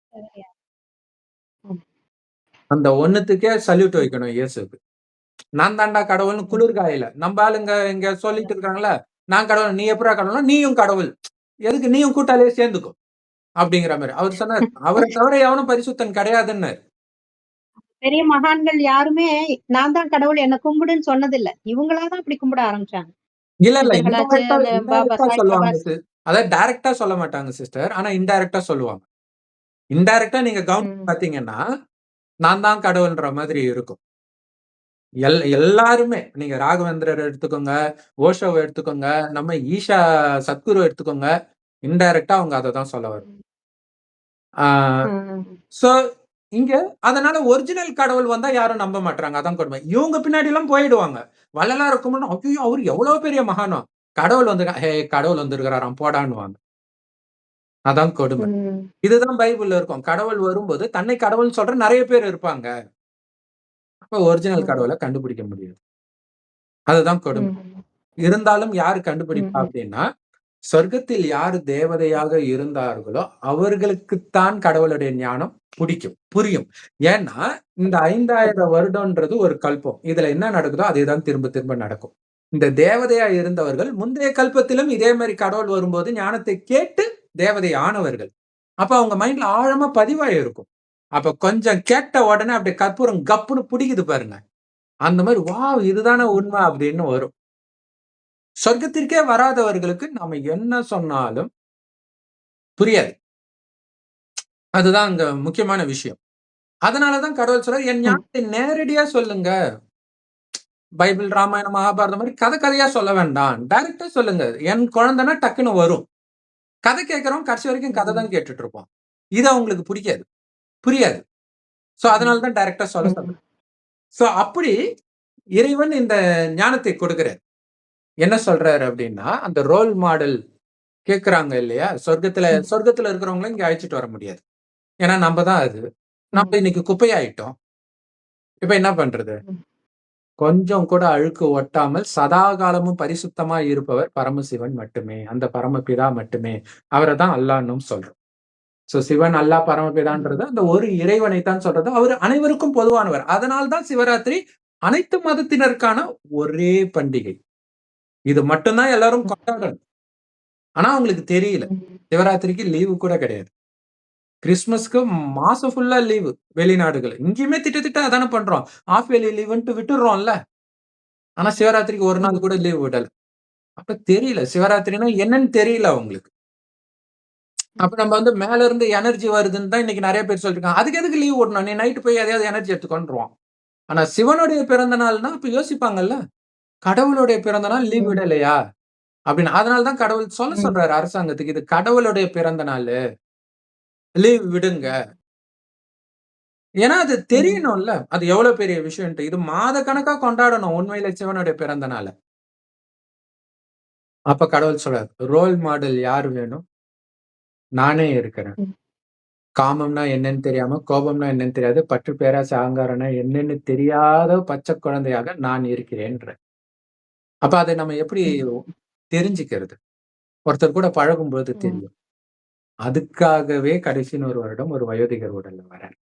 அந்த ஒண்ணுத்துக்கே சல்யூட் வைக்கணும் இயேசுக்கு. நான் தான்டா கடவுள்னு குளிர்காயில நம்ம ஆளுங்க இங்க சொல்லிட்டு இருக்காங்கல்ல, நான் கடவுள், நீ எப்படிடா கடவுள்னா நீயும் கடவுள், எதுக்கு நீயும் கூட்டாளியே சேர்ந்துக்கோ அப்படிங்கிற மாதிரி அவர் சொன்னார். அவரை தவிர எவனும் பரிசுத்தன் கிடையாதுன்னு. பெரிய மகான்கள் யாருமே நான் தான் கடவுள் என்ன கும்பிடுன்னு சொன்னதில்ல. இவங்களாதான் அப்படி கும்பிட ஆரம்பிச்சாங்க. இல்ல சித்தர்களாச்சு, அந்த பாபா இன்டைரக்டா சாய் சொல்லுவாங்க. பிரகாஷ். அதாவது டைரக்டா சொல்ல மாட்டாங்க சிஸ்டர். ஆனா இன்டைரக்டா சொல்லுவாங்க. இன்டைரக்டா நீங்க கவனிச்சு ம். பாத்தீங்கன்னா, நான் தான் கடவுள்ன்ற மாதிரி இருக்கும். எல்லாருமே நீங்க ராகவேந்திரர் எடுத்துக்கோங்க, ஓஷோவ எடுத்துக்கோங்க, நம்ம ஈஷா சத்குரு எடுத்துக்கோங்க. இன்டைரக்டா அவங்க அததான் சொல்ல வரும். ஆ ம். சோ இங்க அதனால ஒரிஜினல் கடவுள் வந்தா யாரும் நம்ப மாட்றாங்க. அதான் கொடுமை. இவங்க பின்னாடி எல்லாம் போயிடுவாங்க. வள்ளலார் கும்பிடணும். ஐயோ! அவரு எவ்வளவு பெரிய மகானோ! கடவுள் கடவுள் வந்திருக்கிறாராம் போடான்னுவாங்க. அதான் கொடுமை. ம். இதுதான் பைபிள்ல இருக்கும். கடவுள் வரும்போது தன்னை கடவுள்னு சொல்ற நெறைய பேர் இருப்பாங்க. அப்ப ஒரிஜினல் ம். கடவுள கண்டுபிடிக்க முடியாது. அதுதான் கொடுமை. ம். இருந்தாலும் யாரு கண்டுபிடிப்பா ம். அப்டின்னா, சொர்க்கத்தில் யாரு தேவதையாக இருந்தார்களோ, அவர்களுக்குத்தான் கடவுளுடைய ஞானம் புரியும். ஏன்னா, இந்த 5000 வருடம்ன்றது ஒரு கல்பம். இதுல என்ன நடக்குதோ அதேதான் திரும்ப திரும்ப நடக்கும். இந்த தேவதையா இருந்தவர்கள் முந்தைய கல்பத்திலும் இதே மாரி கடவுள் வரும்போது ஞானத்தை கேட்டு தேவதை ஆனவர்கள். அப்ப அவங்க மைண்ட்ல ஆழமா பதிவாயிருக்கும். அப்ப கொஞ்சம் கேட்ட உடனே அப்படியே கற்பூரம் கப்புன்னு புடிக்குது பாருங்க. அந்த மாரி வாவ்! இதுதானே உண்மை அப்படின்னு வரும். சொர்க்கத்திற்கே வராதவர்களுக்கு நாம என்ன சொன்னாலும் புரியாது. அதுதான் அங்க முக்கியமான விஷயம். அதனால தான் கடவுள் சொல்றார், என் ம். ஞானத்தை நேரடியா சொல்லுங்க. பைபிள், ராமாயணம், மகாபாரதம் மாரி கதை கதையா சொல்ல வேண்டாம். டைரக்ட்டா சொல்லுங்க. என் குழந்தைன்னா டக்குன்னு வரும். கதை கேட்கிறவன் கடைசி வரைக்கும் கதை ம். தான் கேட்டுட்டு இருப்பான். இது அவங்களுக்கு பிடிக்காது. புரியாது. சோ அதனால தான் டைரக்ட்டா சொல்ல ம். சொல்றேன். சோ அப்படி இறைவன் இந்த ஞானத்தை கொடுக்கிறார். என்ன சொல்றாரு அப்படின்னா, அந்த ரோல் மாடல் கேட்கறாங்க இல்லையா? ம். சொர்க்கத்துல இருக்கிறவங்கள இங்க அழைச்சுட்டு வர முடியாது. ஏன்னா நம்ப தான் அது. ம். நம்ம இன்னைக்கு குப்பையாயிட்டோம். இப்ப என்ன பண்றது? ம். கொஞ்சம் கூட அழுக்கு ஒட்டாமல் சதா காலமும் பரிசுத்தமா இருப்பவர் பரமசிவன் மட்டுமே. அந்த பரமபிதா மட்டுமே. அவர தான் அல்லாஹ்ன்னும் சொல்றோம். சோ சிவன், அல்லாஹ், ம். பரமபிதான்றது அந்த ஒரு இறைவனை தான் சொல்றது. அவரு அனைவருக்கும் பொதுவானவர். அதனால தான் சிவராத்திரி அனைத்து மதத்தினருக்கான ஒரே பண்டிகை. இது மட்டும் தான் எல்லாரும் கொண்டாடணும். ஆனா அவங்களுக்கு தெரியல. ம். சிவராத்திரிக்கு லீவு கூட கிடையாது. கிறிஸ்துமஸ்க்கு மாசம் ஃபுல்லா லீவு வெளிநாடுகள். இங்கேயுமே திட்ட அதானே பண்றோம். ஹால்ஃப் இயர்லி லீவுன்ட்டு விட்டுர்றோம்ல. ஆனா சிவராத்திரிக்கு ஒரு நாள் கூட ம். லீவ் விடல. அப்ப தெரியல. சிவராத்திரின்னா என்னன்னு தெரியல அவங்களுக்கு. அப்ப நம்ம மேல இருந்து எனர்ஜி வருதுன்னு தான் இன்னைக்கு நெறைய பேர் சொல்லிருக்காங்க. அதுக்கு எதுக்கு லீவ் விடணும்? நீ நைட் போய் எதையாவது எனர்ஜி எடுத்துக்கோன்றுவான். ஆனா சிவனுடைய பிறந்த நாள்னா அப்ப யோசிப்பாங்கல்ல. கடவுளுடைய பிறந்த நாள் லீவ் ம். விடலையா? அப்படின்னு. அதனால தான் கடவுள் சொல்ல ம். சொல்றாரு அரசாங்கத்துக்கு. இது கடவுளுடைய பிறந்த நாளு. லீவ் விடுங்க. ஏன்னா அது ம். தெரியணும்ல. அது எவ்வளவு பெரிய விஷயம்ன்ட்டு. இது மாத கணக்கா கொண்டாடணும் உண்மையிலே சிவனுடைய பிறந்த நாள. அப்ப கடவுள் சொல்றாரு, ரோல் மாடல் யார் வேணும்? நானே இருக்கிறேன். ம். காமம்னா என்னன்னு தெரியாம, கோபம்னா என்னன்னு தெரியாது, பற்று, பேராசை, அகங்காரம்னா என்னன்னு தெரியாத பச்சை குழந்தையாக நான் இருக்கிறேன்றேன். அப்ப அத நம்ம எப்படி ம். தெரிஞ்சுக்கிறது? ஒருத்தர் கூட பழகும்போது ம். தெரியும். அதுக்காகவே கடைசின்னு ஒரு வருடம் ஒரு வயோதிகர் உடல்ல வரார்.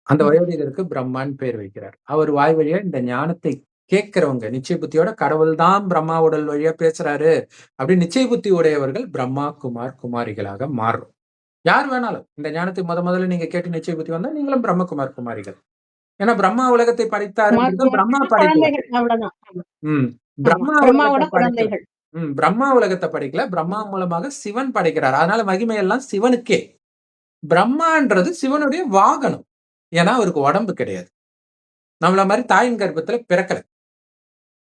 அந்த ம். வயோதிகருக்கு பிரம்மான்னு பேர் வைக்கிறார். அவர் வாய் வழியா இந்த ஞானத்தை கேட்கிறவங்க, நிச்சய புத்தியோட கடவுள் தான் பிரம்மா உடல் வழியா பேசுறாரு அப்படின்னு நிச்சய புத்தி உடையவர்கள் பிரம்மா, குமார், குமாரிகளாக மாறுறோம். யார் வேணாலும் இந்த ஞானத்தை முதல்ல நீங்க கேட்டு நிச்சய புத்தி வந்தா நீங்களும் பிரம்மகுமார், குமாரிகள். ஏன்னா பிரம்மா உலகத்தை படைத்தாருன்றது பிரம்மா குமார் படைக்கல. குழந்தைகள் அவ்வளவுதான். ஆமா. ம். ஆமா. பிரம்மா உலகத்த பிரம்மாவோட படைக்கல. குழந்தைகள். பிரம்மா உலகத்த படைக்கல. பிரம்மா மூலமாக சிவன் படைக்கிறார். அதனால மகிமை எல்லாம் சிவனுக்கே. பிரம்மான்றது சிவனுடைய வாகனம். ஏன்னா அவருக்கு உடம்பு கிடையாது. நம்மள மாரி தாயின் கர்ப்பத்துல பிறக்கல.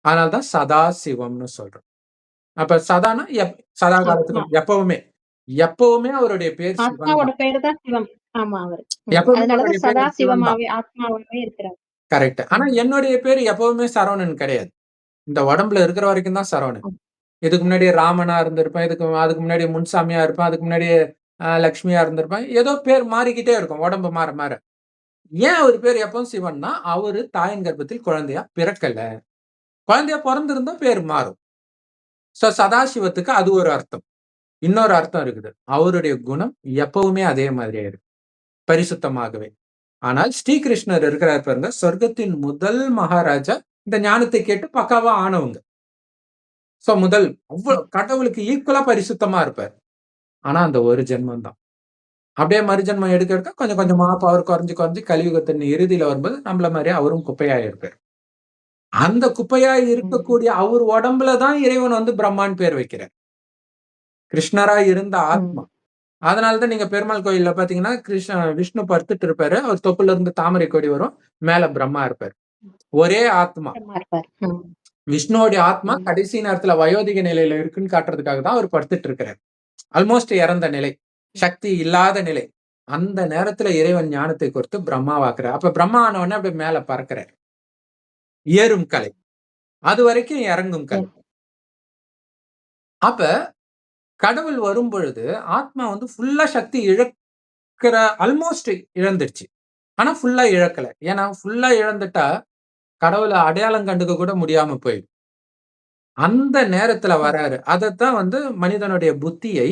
அதனால தான் சதாசிவம்னு சொல்றோம். அப்ப சதான்னா சதா ஆத்மா. காலத்துக்கும் எப்பவுமே. எப்பவுமே அவருடைய பேர் சிவன் ஆத்மாவோட தான். பேரு தான் சிவம். ஆமா அவரு. எப்பவுமே அவருடைய அதனாலதான் பேரு சதா சிவன் தான். சிவமாவே ஆத்மாவாவே இருக்கிறார். கரெக்ட். ஆனா ம். என்னுடைய பேரு எப்பவுமே சரவணன் கிடையாது. இந்த உடம்புல இருக்கிற வரைக்கும் தான் சரவணன். ம். இதுக்கு முன்னாடி ராமனா இருந்திருப்பேன். அதுக்கு முன்னாடி முன்சாமியா இருப்பேன். அதுக்கு முன்னாடி லட்சுமியா இருந்திருப்பேன். ஏதோ பேர் மாறிக்கிட்டே இருக்கும். உடம்பு மாற மாற. ஏன் அவரு பேர் எப்பவும் சிவன்னா, அவரு தாயின் கர்ப்பத்தில் குழந்தையா பிறக்கல. குழந்தையா பொறந்திருந்தா பேரு மாறும். சதாசிவத்துக்கு அது ஒரு அர்த்தம். இன்னொரு அர்த்தம் இருக்குது. அவருடைய குணம் எப்பவுமே அதே மாதிரியே இருக்கு. பரிசுத்தமாகவே. ஆனால் ஸ்ரீகிருஷ்ணர் இருக்கிறார் பாருங்க, சொர்க்கத்தின் முதல் மகாராஜா இந்த ஞானத்தை கேட்டு பக்காவா ஆனவங்க. சோ முதல் அவ்வளவு கடவுளுக்கு ஈக்குவலா பரிசுத்தமா இருப்பார். ஆனா அந்த ஒரு ஜென்மம் தான். அப்படியே மறுஜென்மம் எடுக்க எடுக்க கொஞ்சம் கொஞ்சமா பவர் குறைஞ்சு குறைஞ்சு கலியுகத்தின் இறுதியில வரும்போது நம்மள மாதிரியே அவரும் குப்பையா இருப்பார். அந்த குப்பையா இருக்கக்கூடிய அவர் உடம்புல தான் இறைவன் வந்து பிரம்மான்னு பேர் வைக்கிறார். கிருஷ்ணரா இருந்த ஆத்மா. அதனாலதான் நீங்க பெருமாள் கோயில்ல பாத்தீங்கன்னா விஷ்ணு படுத்துட்டு இருப்பாரு. அவர் தொப்புல இருந்து தாமரை கொடி வரும். மேல பிரம்மா இருப்பாரு. ஒரே ஆத்மா. விஷ்ணுவோடைய ஆத்மா கடைசி நேரத்துல வயோதிக நிலையில இருக்குன்னு காட்டுறதுக்காக தான் அவர் படுத்துட்டு இருக்கிறார். ஆல்மோஸ்ட் இறந்த நிலை, சக்தி இல்லாத நிலை. அந்த நேரத்துல இறைவன் ஞானத்தை கொடுத்து பிரம்மாவாக்குறார். அப்ப பிரம்மா ஆன உடனே அப்படியே மேல பறக்கிறார். ஏறும் கலை, அது வரைக்கும் இறங்கும் கலை. அப்ப கடவுள் வரும் பொழுது ஆத்மா வந்து ஃபுல்லா சக்தி இழக்கிற ஆல்மோஸ்ட் இழந்துருச்சு. ஆனா ஃபுல்லா இழக்கல. ஏன்னா ஃபுல்லா இழந்துட்டா கடவுளை அடையாளம் கண்டுக்க கூட முடியாம போயிடும். அந்த நேரத்துல வராரு. அதத்தான் வந்து மனிதனுடைய புத்தியை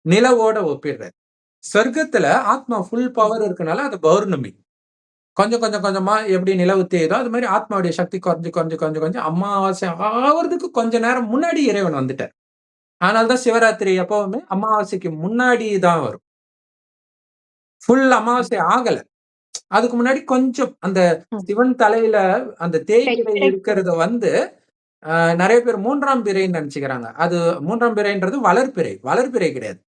நிலவோட ஒப்பிடுறாரு. சொர்க்கத்துல ஆத்மா ஃபுல் பவர் இருக்கனால அது பௌர்ணமி. கொஞ்சம் கொஞ்சம் கொஞ்சமா எப்படி நிலவு தேயுதோ அது மாதிரி ஆத்மாவுடைய சக்தி குறைஞ்சு குறைஞ்சு கொஞ்சம் கொஞ்சம் அமாவாசை ஆவறதுக்கு கொஞ்ச நேரம் முன்னாடி இறைவன் வந்துட்டார். அதனாலதான் சிவராத்திரி எப்பவுமே அமாவாசைக்கு முன்னாடி தான் வரும். ஃபுல் அமாவாசை ஆகல. அதுக்கு முன்னாடி கொஞ்சம் அந்த சிவன் தலையில அந்த தேய்பிறை இருக்கிறத வந்து நிறைய பேர் 3ஆம் பிறைன்னு நினைச்சுக்கிறாங்க. அது 3ஆம் பிறைன்றது வளர்பிறை. வளர்பிறை கிடையாது.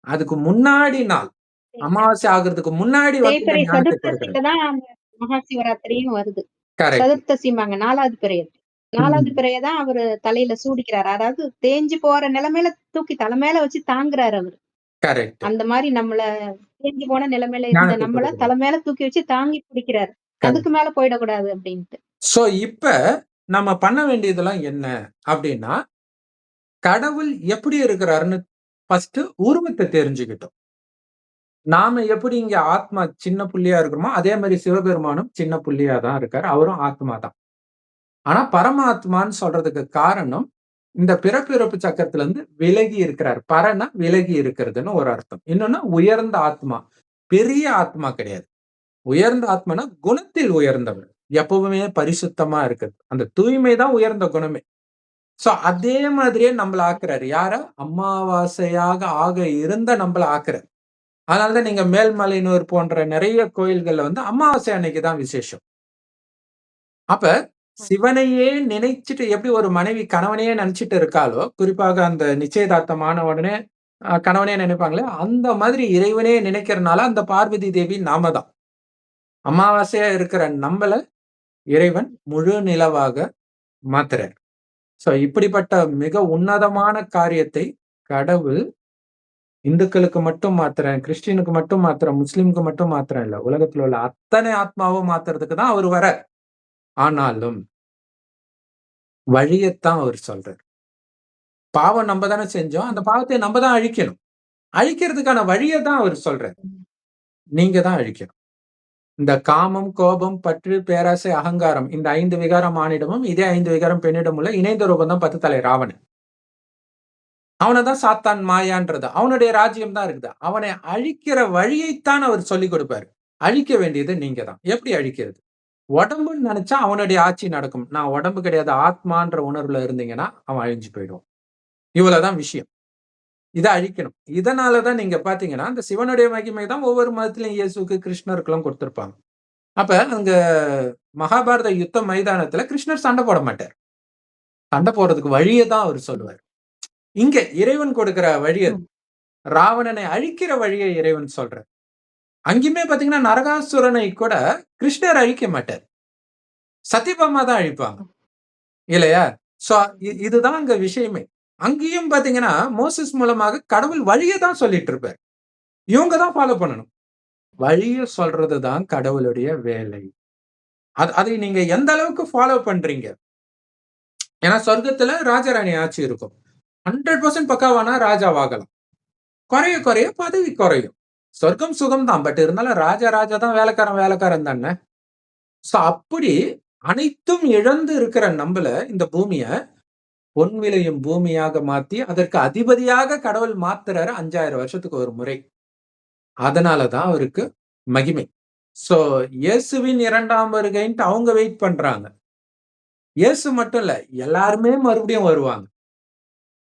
அதுக்கு முன்னாடி நாள் அமாவாசை ஆகுறதுக்கு முன்னாடி மகா சிவராத்திரியும் வருது. சதுர்த்தசிம்பாங்க 4வது பிறைய. 4வது பிறையதான் அவரு தலையில சூடிக்கிறாரு. அதாவது தேஞ்சு போற நிலைமையில தூக்கி தலை மேல வச்சு தாங்குறாரு அவரு. அந்த மாதிரி நம்மள தேஞ்சு போன நிலைமையில இருந்த நம்மள தலை மேல தூக்கி வச்சு தாங்கி பிடிக்கிறாரு. அதுக்கு மேல போயிடக்கூடாது அப்படின்ட்டு. சோ இப்ப நம்ம பண்ண வேண்டியதெல்லாம் என்ன அப்படின்னா, கடவுள் எப்படி இருக்கிறாருன்னு ஃபர்ஸ்ட் உருவத்தை தெரிஞ்சுக்கிட்டோம். நாம எப்படி இங்க ஆத்மா சின்ன புள்ளியா இருக்கிறோமோ அதே மாதிரி சிவபெருமானும் சின்ன புள்ளியா தான் இருக்காரு. அவரும் ஆத்மா தான். ஆனா பரமாத்மான்னு சொல்றதுக்கு காரணம் இந்த பிறப்பிறப்பு சக்கரத்துல இருந்து விலகி இருக்கிறார். பரனா விலகி இருக்கிறதுன்னு ஒரு அர்த்தம். இன்னொன்னு உயர்ந்த ஆத்மா, பெரிய ஆத்மா கிடையாது. உயர்ந்த ஆத்மானா குணத்தில் உயர்ந்தவர், எப்பவுமே பரிசுத்தமா இருக்குது. அந்த தூய்மை தான் உயர்ந்த குணமே. சோ அதே மாதிரியே நம்மள ஆக்குறாரு. யார? அமாவாசையாக ஆக இருந்த நம்மள ஆக்குறாரு. அதனாலதான் நீங்க மேல்மலையனூர் போன்ற நிறைய கோயில்கள்ல வந்து அமாவாசை அன்னைக்குதான் விசேஷம். அப்ப சிவனையே நினைச்சிட்டு எப்படி ஒரு மனைவி கணவனையே நினைச்சிட்டு இருக்காளோ, குறிப்பாக அந்த நிச்சயதார்த்தமான உடனே கணவனே நினைப்பாங்களே, அந்த மாதிரி இறைவனே நினைக்கிறனால அந்த பார்வதி தேவி நாம தான். அமாவாசையா இருக்கிற நம்மள இறைவன் முழு நிலவாக மாத்துறார். சோ இப்படிப்பட்ட மிக உன்னதமான காரியத்தை கடவுள் இந்துக்களுக்கு மட்டும் மாத்துறேன், கிறிஸ்டியனுக்கு மட்டும் மாத்துறேன், முஸ்லிமுக்கு மட்டும் மாத்துறேன் இல்ல. உலகத்துல உள்ள அத்தனை ஆத்மாவும் மாத்துறதுக்கு தான் அவர் வர. ஆனாலும் வழியத்தான் அவர் சொல்றார். பாவம் நம்ம தானே செஞ்சோம். அந்த பாவத்தை நம்ம தான் அழிக்கணும். அழிக்கிறதுக்கான வழியை தான் அவர் சொல்றார். நீங்க தான் அழிக்கணும். இந்த காமம், கோபம், பற்று, பேராசை, அகங்காரம் இந்த 5 விகாரம் ஆணிடமும் இதே 5 விகாரம் பெண்ணிடம் உள்ள இணைந்த ரூபம் தான் 10 தலை ராவணன். அவனைதான் சாத்தான் மாயான்றது. அவனுடைய ராஜ்யம் தான் இருக்குது. அவனை அழிக்கிற வழியைத்தான் அவர் சொல்லிக் கொடுப்பாரு. அழிக்க வேண்டியது நீங்க தான். எப்படி அழிக்கிறது? உடம்புன்னு நினைச்சா அவனுடைய ஆட்சி நடக்கும். நான் உடம்பு கிடையாது ஆத்மான்ற உணர்வுல இருந்தீங்கன்னா அவன் அழிஞ்சு போயிடுவான். இவ்வளவுதான் விஷயம். இதை அழிக்கணும். இதனாலதான் நீங்க பாத்தீங்கன்னா அந்த சிவனுடைய மகிமை தான் ஒவ்வொரு மதத்திலும் இயேசுக்கு கிருஷ்ணருக்கெல்லாம் கொடுத்திருப்பாங்க. அப்ப அங்க மகாபாரத யுத்த மைதானத்துல கிருஷ்ணர் சண்டை போட மாட்டார். சண்டை போடுறதுக்கு வழியை தான் அவர் சொல்லுவார். இங்க இறைவன் கொடுக்கிற வழியை, ராவணனை அழிக்கிற வழியை இறைவன் சொல்றார். அங்கேயுமே பாத்தீங்கன்னா நரகாசுரனை கூட கிருஷ்ணர் அழிக்க மாட்டார். சத்யபாமா தான் அழிப்பாங்க இல்லையா? சோ இதுதான் அங்க விஷயமே. அங்கேயும் பாத்தீங்கன்னா மோசஸ் மூலமாக கடவுள் வழியை தான் சொல்லிட்டு இருப்பார். இவங்க தான் ஃபாலோ பண்ணணும். வழியை சொல்றதுதான் கடவுளுடைய வேலை. அதை நீங்க எந்த அளவுக்கு ஃபாலோ பண்றீங்க? ஏன்னா சொர்க்கத்துல ராஜாராணி ஆட்சி இருக்கும். 100% பக்காவானா ராஜாவாகலாம். குறைய குறைய பதவி குறையும். சொர்க்கம் சுகம் தான். பட் இருந்தாலும் ராஜா தான், வேலைக்காரன் தானே. சோ அப்படி அனைத்தும் இழந்து இருக்கிற நம்மள இந்த பூமிய பொன் விளையும் பூமியாக மாத்தி அதற்கு அதிபதியாக கடவுள் மாத்துறாரு 5000 வருஷத்துக்கு ஒரு முறை. அதனாலதான் அவருக்கு மகிமை. சோ இயேசுவின் 2ஆம் வருகைன்ட்டு அவங்க வெயிட் பண்றாங்க. இயேசு மட்டும் இல்ல, எல்லாருமே மறுபடியும் வருவாங்க.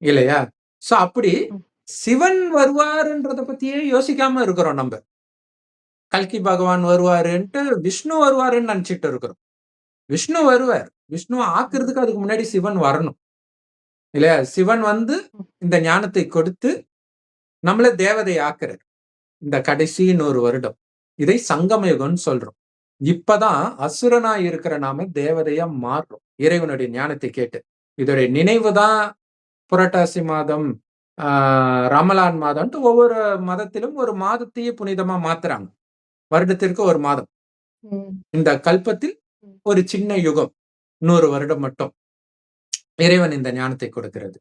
இல்லையா? சோ அப்படி ம். சிவன் வருவாருன்றத பத்தியே யோசிக்காம இருக்கிறோம் நம்ப. கல்கி பகவான் வருவாருன்ட்டு, விஷ்ணு வருவாருன்னு நெனச்சுட்டு இருக்கிறோம். விஷ்ணு வருவார். விஷ்ணுவ ம். ஆக்குறதுக்கு அதுக்கு முன்னாடி சிவன் வரணும். இல்லையா? சிவன் வந்து ம். இந்த ஞானத்தை கொடுத்து நம்மள தேவதை ஆக்குறார். இந்த கடைசி 100 வருடம். இதை சங்கம யுகம்னு சொல்றோம். இப்பதான் அசுரனா இருக்கிற நாம தேவதையா மாறுறோம். இறைவனுடைய ஞானத்தை கேட்டு. இதோடைய நினைவு தான் புரட்டாசி மாதம், ஆ ரமலான் மாதம்ன்ட்டு ஒவ்வொரு மதத்திலும் ஒரு மாதத்தையே புனிதமா மாத்துறாங்க. வருடத்திற்கு 1 மாதம். ம். இந்த கல்பத்தில் ம். ஒரு சின்ன யுகம். 100 வருடம் மட்டும். இறைவன் இந்த ஞானத்தை கொடுக்கிறது.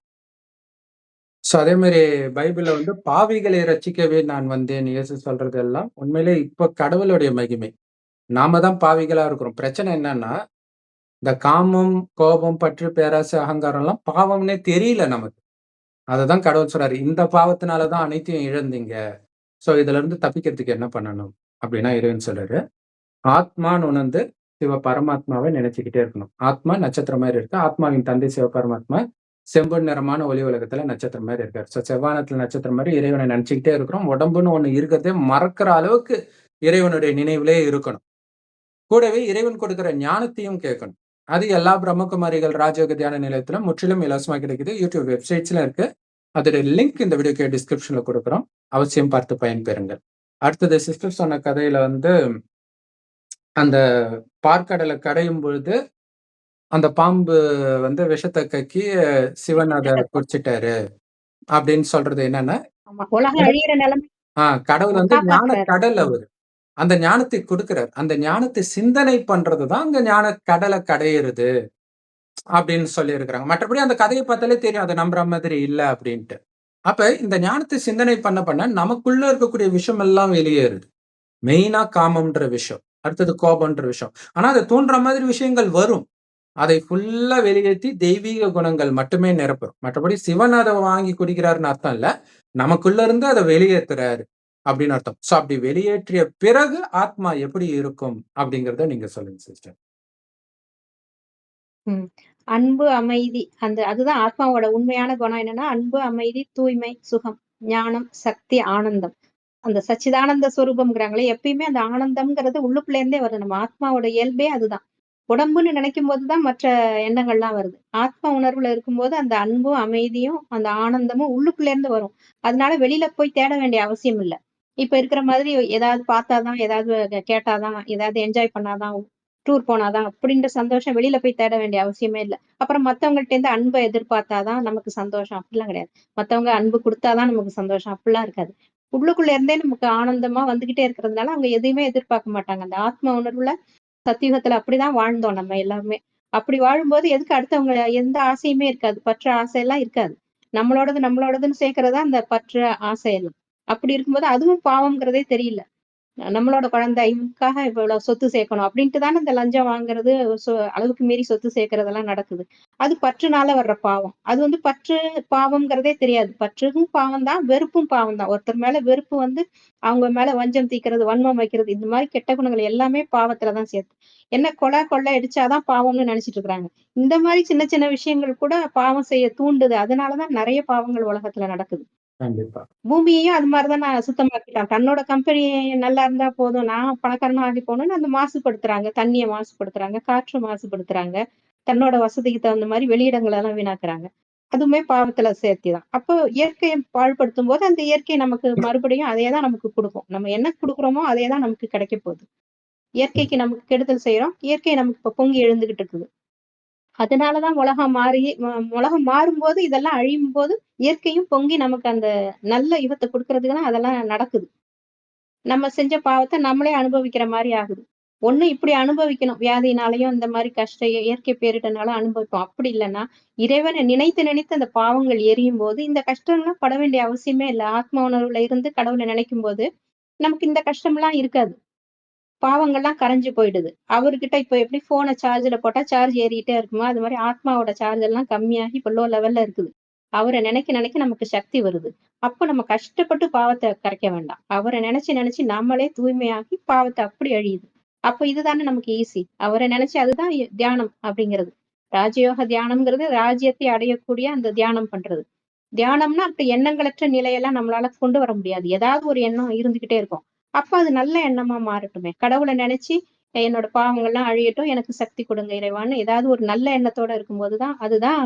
சோ அதே மாரி பைபிள்ல வந்து பாவிகளை ரட்சிக்கவே நான் வந்தேன். இயேசு சொல்றது எல்லாம் உண்மையிலே இப்ப கடவுளுடைய மகிமை. நாம தான் பாவிகளா இருக்கிறோம். பிரச்சனை என்னன்னா, இந்த காமம், கோபம், பற்று, பேராசை, அகங்காரம்லாம் பாவம்னே தெரியல நமக்கு. அததான் கடவுள் சொல்றாரு. இந்த பாவத்தினால தான் அனைத்தையும் இழந்தீங்க. சோ இதுல இருந்து தப்பிக்கிறதுக்கு என்ன பண்ணணும்? அப்படின்னா இறைவன் சொல்றாரு. ஆத்மான்னு உணர்ந்து சிவ பரமாத்மாவை நினைச்சுக்கிட்டே இருக்கணும். ஆத்மா நட்சத்திரம் மாரி இருக்கு. ஆத்மாவின் தந்தை சிவபரமாத்மா செம்பொன் நிறமான ஒளி உலகத்துல நட்சத்திரம் மாரி இருக்காரு. சோ செவ்வானத்துல நட்சத்திரம் மாரி இறைவனை நினைச்சுக்கிட்டே இருக்கிறோம். உடம்புன்னு ஒண்ணு இருக்கிறதே மறக்கிற அளவுக்கு இறைவனுடைய நினைவிலே இருக்கணும். கூடவே இறைவன் கொடுக்கிற ஞானத்தையும் கேட்கணும். அது எல்லா பிரம்மகுமாரிகள் ராஜயோக தியான நிலையத்துல முற்றிலும் இலவசமா கிடைக்குது. யூடியூப் வெப்சைட்ஸ்ல இருக்கு. அதோட லிங்க் இந்த வீடியோக்கு டிஸ்கிரிப்ஷன்ல கொடுக்குறோம். அவசியம் பார்த்து பயன்பெறுங்கள். அடுத்தது சிஸ்டர் சொன்ன கதையில வந்து அந்த பாற்கடல கடையும் பொழுது, அந்த பாம்பு வந்து விஷத்த கக்கி சிவன் அத குடிச்சிட்டாரு அப்படின்னு சொல்றது என்னன்னா, ஆமா. உலகம் அழியிற நிலைமை கடவுள் வந்து ஞான காப்பாத்துறாரு. கடல் ம். அவரு. அந்த ஞானத்தை குடுக்குறார். அந்த ஞானத்தை சிந்தனை பண்றது தான் அங்க ஞான கடல கடையிறது அப்படின்னு சொல்லியிருக்கிறாங்க. மற்றபடி அந்த கதைய பார்த்தாலே தெரியும். அத நம்புற மாதிரி இல்ல அப்படின்ட்டு. அப்ப இந்த ஞானத்தை சிந்தனை பண்ண பண்ண நமக்குள்ள இருக்கக்கூடிய விஷயம் எல்லாம் வெளியேறுது. மெயினா காமம்ன்ற விஷயம். அடுத்தது கோபம்ன்ற விஷயம். ஆனா அத தூண்டுற மாதிரி விஷயங்கள் வரும். அதை ஃபுல்லா வெளியேத்தி தெய்வீக குணங்கள் மட்டுமே நிரப்பும். மற்றபடி சிவன் அத வாங்கி குடிக்கிறாருன்னு அர்த்தம் இல்ல. நமக்குள்ள இருந்து அத வெளியேத்துறாரு அப்படின்னு அர்த்தம். சோ அப்படி வெளியேற்றிய பிறகு ஆத்மா எப்படி இருக்கும் அப்படிங்கிறத நீங்க சொல்லுங்க சிஸ்டர். ம். அன்பு, அமைதி அதுதான் ஆத்மாவோட உண்மையான குணம் என்னன்னா, அன்பு, அமைதி, தூய்மை, சுகம், ஞானம், சக்தி, ஆனந்தம். அந்த சச்சிதானந்த ஸ்வரூபம்ங்கிறாங்களே, எப்பயுமே அந்த ஆனந்தம்ங்கிறது உள்ளுக்குள்ள இருந்தே வருது. நம்ம ஆத்மாவோட இயல்பே அதுதான். உடம்புன்னு நினைக்கும்போது தான் மற்ற எண்ணங்கள்லாம் வருது. ஆத்ம உணர்வுல இருக்கும்போது அந்த அன்பும், அமைதியும், அந்த ஆனந்தமும் உள்ளுக்குள்ள இருந்து வரும். அதனால வெளியில போய் தேட வேண்டிய அவசியம் இல்ல. இப்ப இருக்கிற மாதிரி ஏதாவது பார்த்தா தான், ஏதாவது கேட்டா தான், ஏதாவது என்ஜாய் பண்ணா தான், டூர் போனா தான் அப்படின்ற சந்தோஷம் வெளியில போய் தேட வேண்டிய அவசியமே இல்ல. அப்புறம் மத்தவங்கள்ட்ட இருந்து அன்ப எதிர்பார்த்தா தான் நமக்கு சந்தோஷம் அப்படிலாம் கிடையாது. மத்தவங்க அன்பு குடுத்தா தான் நமக்கு சந்தோஷம் அப்படிலாம் இருக்காது. உள்ளுக்குள்ள இருந்தே நமக்கு ஆனந்தமா வந்துகிட்டே இருக்கிறதுனால, அவங்க எதையுமே எதிர்பார்க்க மாட்டாங்க. அந்த ஆத்ம உணர்வுல சத்தியுகத்துல அப்படிதான் வாழ்ந்தோம் நம்ம எல்லாருமே. அப்படி வாழும்போது எதுக்கு அடுத்தவங்க எந்த ஆசையுமே இருக்காது. பற்று, ஆசையெல்லாம் இருக்காது. நம்மளோடது நம்மளோடதுன்னு சேர்க்கிறது தான் அந்த பற்று, ஆசை எல்லாம். அப்படி இருக்கும்போது அதுவும் பாவம்ங்கிறதே தெரியல. நம்மளோட குழந்தை இவனுக்காக இவ்வளவு சொத்து சேர்க்கணும் அப்படின்ட்டு தானே இந்த லஞ்சம் வாங்குறது, அளவுக்கு மீறி சொத்து சேர்க்கறதெல்லாம் நடக்குது. அது பற்றுனால வர்ற பாவம். அது வந்து பற்று, பாவம்ங்கிறதே தெரியாது. பற்றும் பாவம் தான், வெறுப்பும் பாவம் தான். ஒருத்தர் மேல வெறுப்பு வந்து அவங்க மேல வஞ்சம் தீர்க்கிறது, வன்மம் வைக்கிறது, இந்த மாரி கெட்ட குணங்கள் எல்லாமே பாவத்துல தான் சேர்த்து. என்ன கொலை அடிச்சாதான் பாவம்னு நெனச்சுட்டு இருக்காங்க. இந்த மாரி சின்ன சின்ன விஷயங்கள் கூட பாவம் செய்ய தூண்டுது. அதனால தான் நெறைய பாவங்கள் உலகத்துல நடக்குது. கண்டிப்பா. பூமியையும் அது மாரி தான் நான் சுத்தமாக்கிட்டான். தன்னோட கம்பெனி நல்லா இருந்தா போதும், நான் பணக்காரனா ஆகி போணும்னு அந்த மாசுபடுத்துறாங்க. தண்ணீய மாசுபடுத்துறாங்க, காற்று மாசுபடுத்துறாங்க. தன்னோட வசதிக்கு தகுந்த மாரி வெளியிடங்கள எல்லாம் வீணாக்குறாங்க. அதுவுமே பாவத்துல சேர்த்தி தான். அப்போ இயற்கைய பாழ்படுத்தும்போது, அந்த இயற்கை நமக்கு மறுபடியும் அதே தான் நமக்கு குடுக்கும். நம்ம என்ன குடுக்குறோமோ, அதே தான் நமக்கு கிடைக்க போகுது. இயற்கைக்கு நமக்கு கெடுதல் செய்றோம். இயற்கை நமக்கு இப்ப பொங்கி எழுந்துகிட்டு இருக்குது. அதனால தான் உலகம் மாறி உலகம் மாறும்போது, இதெல்லாம் அழியும்போது, இயற்கையும் பொங்கி நமக்கு அந்த நல்ல யுகத்த குடுக்கறதுக்கு தான் அதெல்லாம் நடக்குது. நம்ம செஞ்ச பாவத்த நம்மளே அனுபவிக்கிற மாரி ஆகுது. ஒண்ணு இப்படி அனுபவிக்கணும். வியாதியினாலயும் இந்த மாரி இயற்கை பேரிடர்னால அனுபவிப்போம். அப்படி இல்லன்னா, இறைவன நினைத்து நினைத்து அந்த பாவங்கள் எரியும்போது, இந்த கஷ்டம்லாம் பட வேண்டிய அவசியமே இல்ல. ஆத்ம உணர்வுல இருந்து கடவுள நினைக்கும்போது, நமக்கு இந்த கஷ்டம்லாம் இருக்காது. பாவங்கள்லாம் கரைஞ்சு போயிடுது. அவர்கிட்ட இப்ப எப்படி ஃபோன சார்ஜ்ல போட்டா சார்ஜ் ஏறிட்டே இருக்குமோ, அது மாரி ஆத்மாவோட சார்ஜ் எல்லாம் கம்மியாகி இப்ப லோ லெவல்ல இருக்குது. அவர நினைக்க நினைக்க நமக்கு சக்தி வருது. அப்ப நம்ம கஷ்டப்பட்டு பாவத்த கரைக்க வேண்டாம். அவர நெனச்சு நெனச்சு நம்மளே தூய்மையாகி பாவத்த அப்படி அழியுது. அப்ப இதுதானே நமக்கு ஈஸி. அவர நெனச்சு அதுதான் தியானம் அப்படிங்கிறது. ராஜயோக தியானம்ங்கிறது ராஜ்யத்தை அடையக்கூடிய அந்த தியானம் பண்றது. தியானம்னா அப்ப எண்ணங்களற்ற நிலையெல்லாம் நம்மளால கொண்டு வர முடியாது. ஏதாவது ஒரு எண்ணம் இருந்துகிட்டே இருக்கும். அப்ப அது நல்ல எண்ணமா மாறட்டுமே. கடவுள நெனச்சு என்னோட பாவங்கள்லாம் அழியட்டும். எனக்கு சக்தி கொடுங்க இறைவான்னு ஏதாவது ஒரு நல்ல எண்ணத்தோட இருக்கும்போது தான் அதுதான்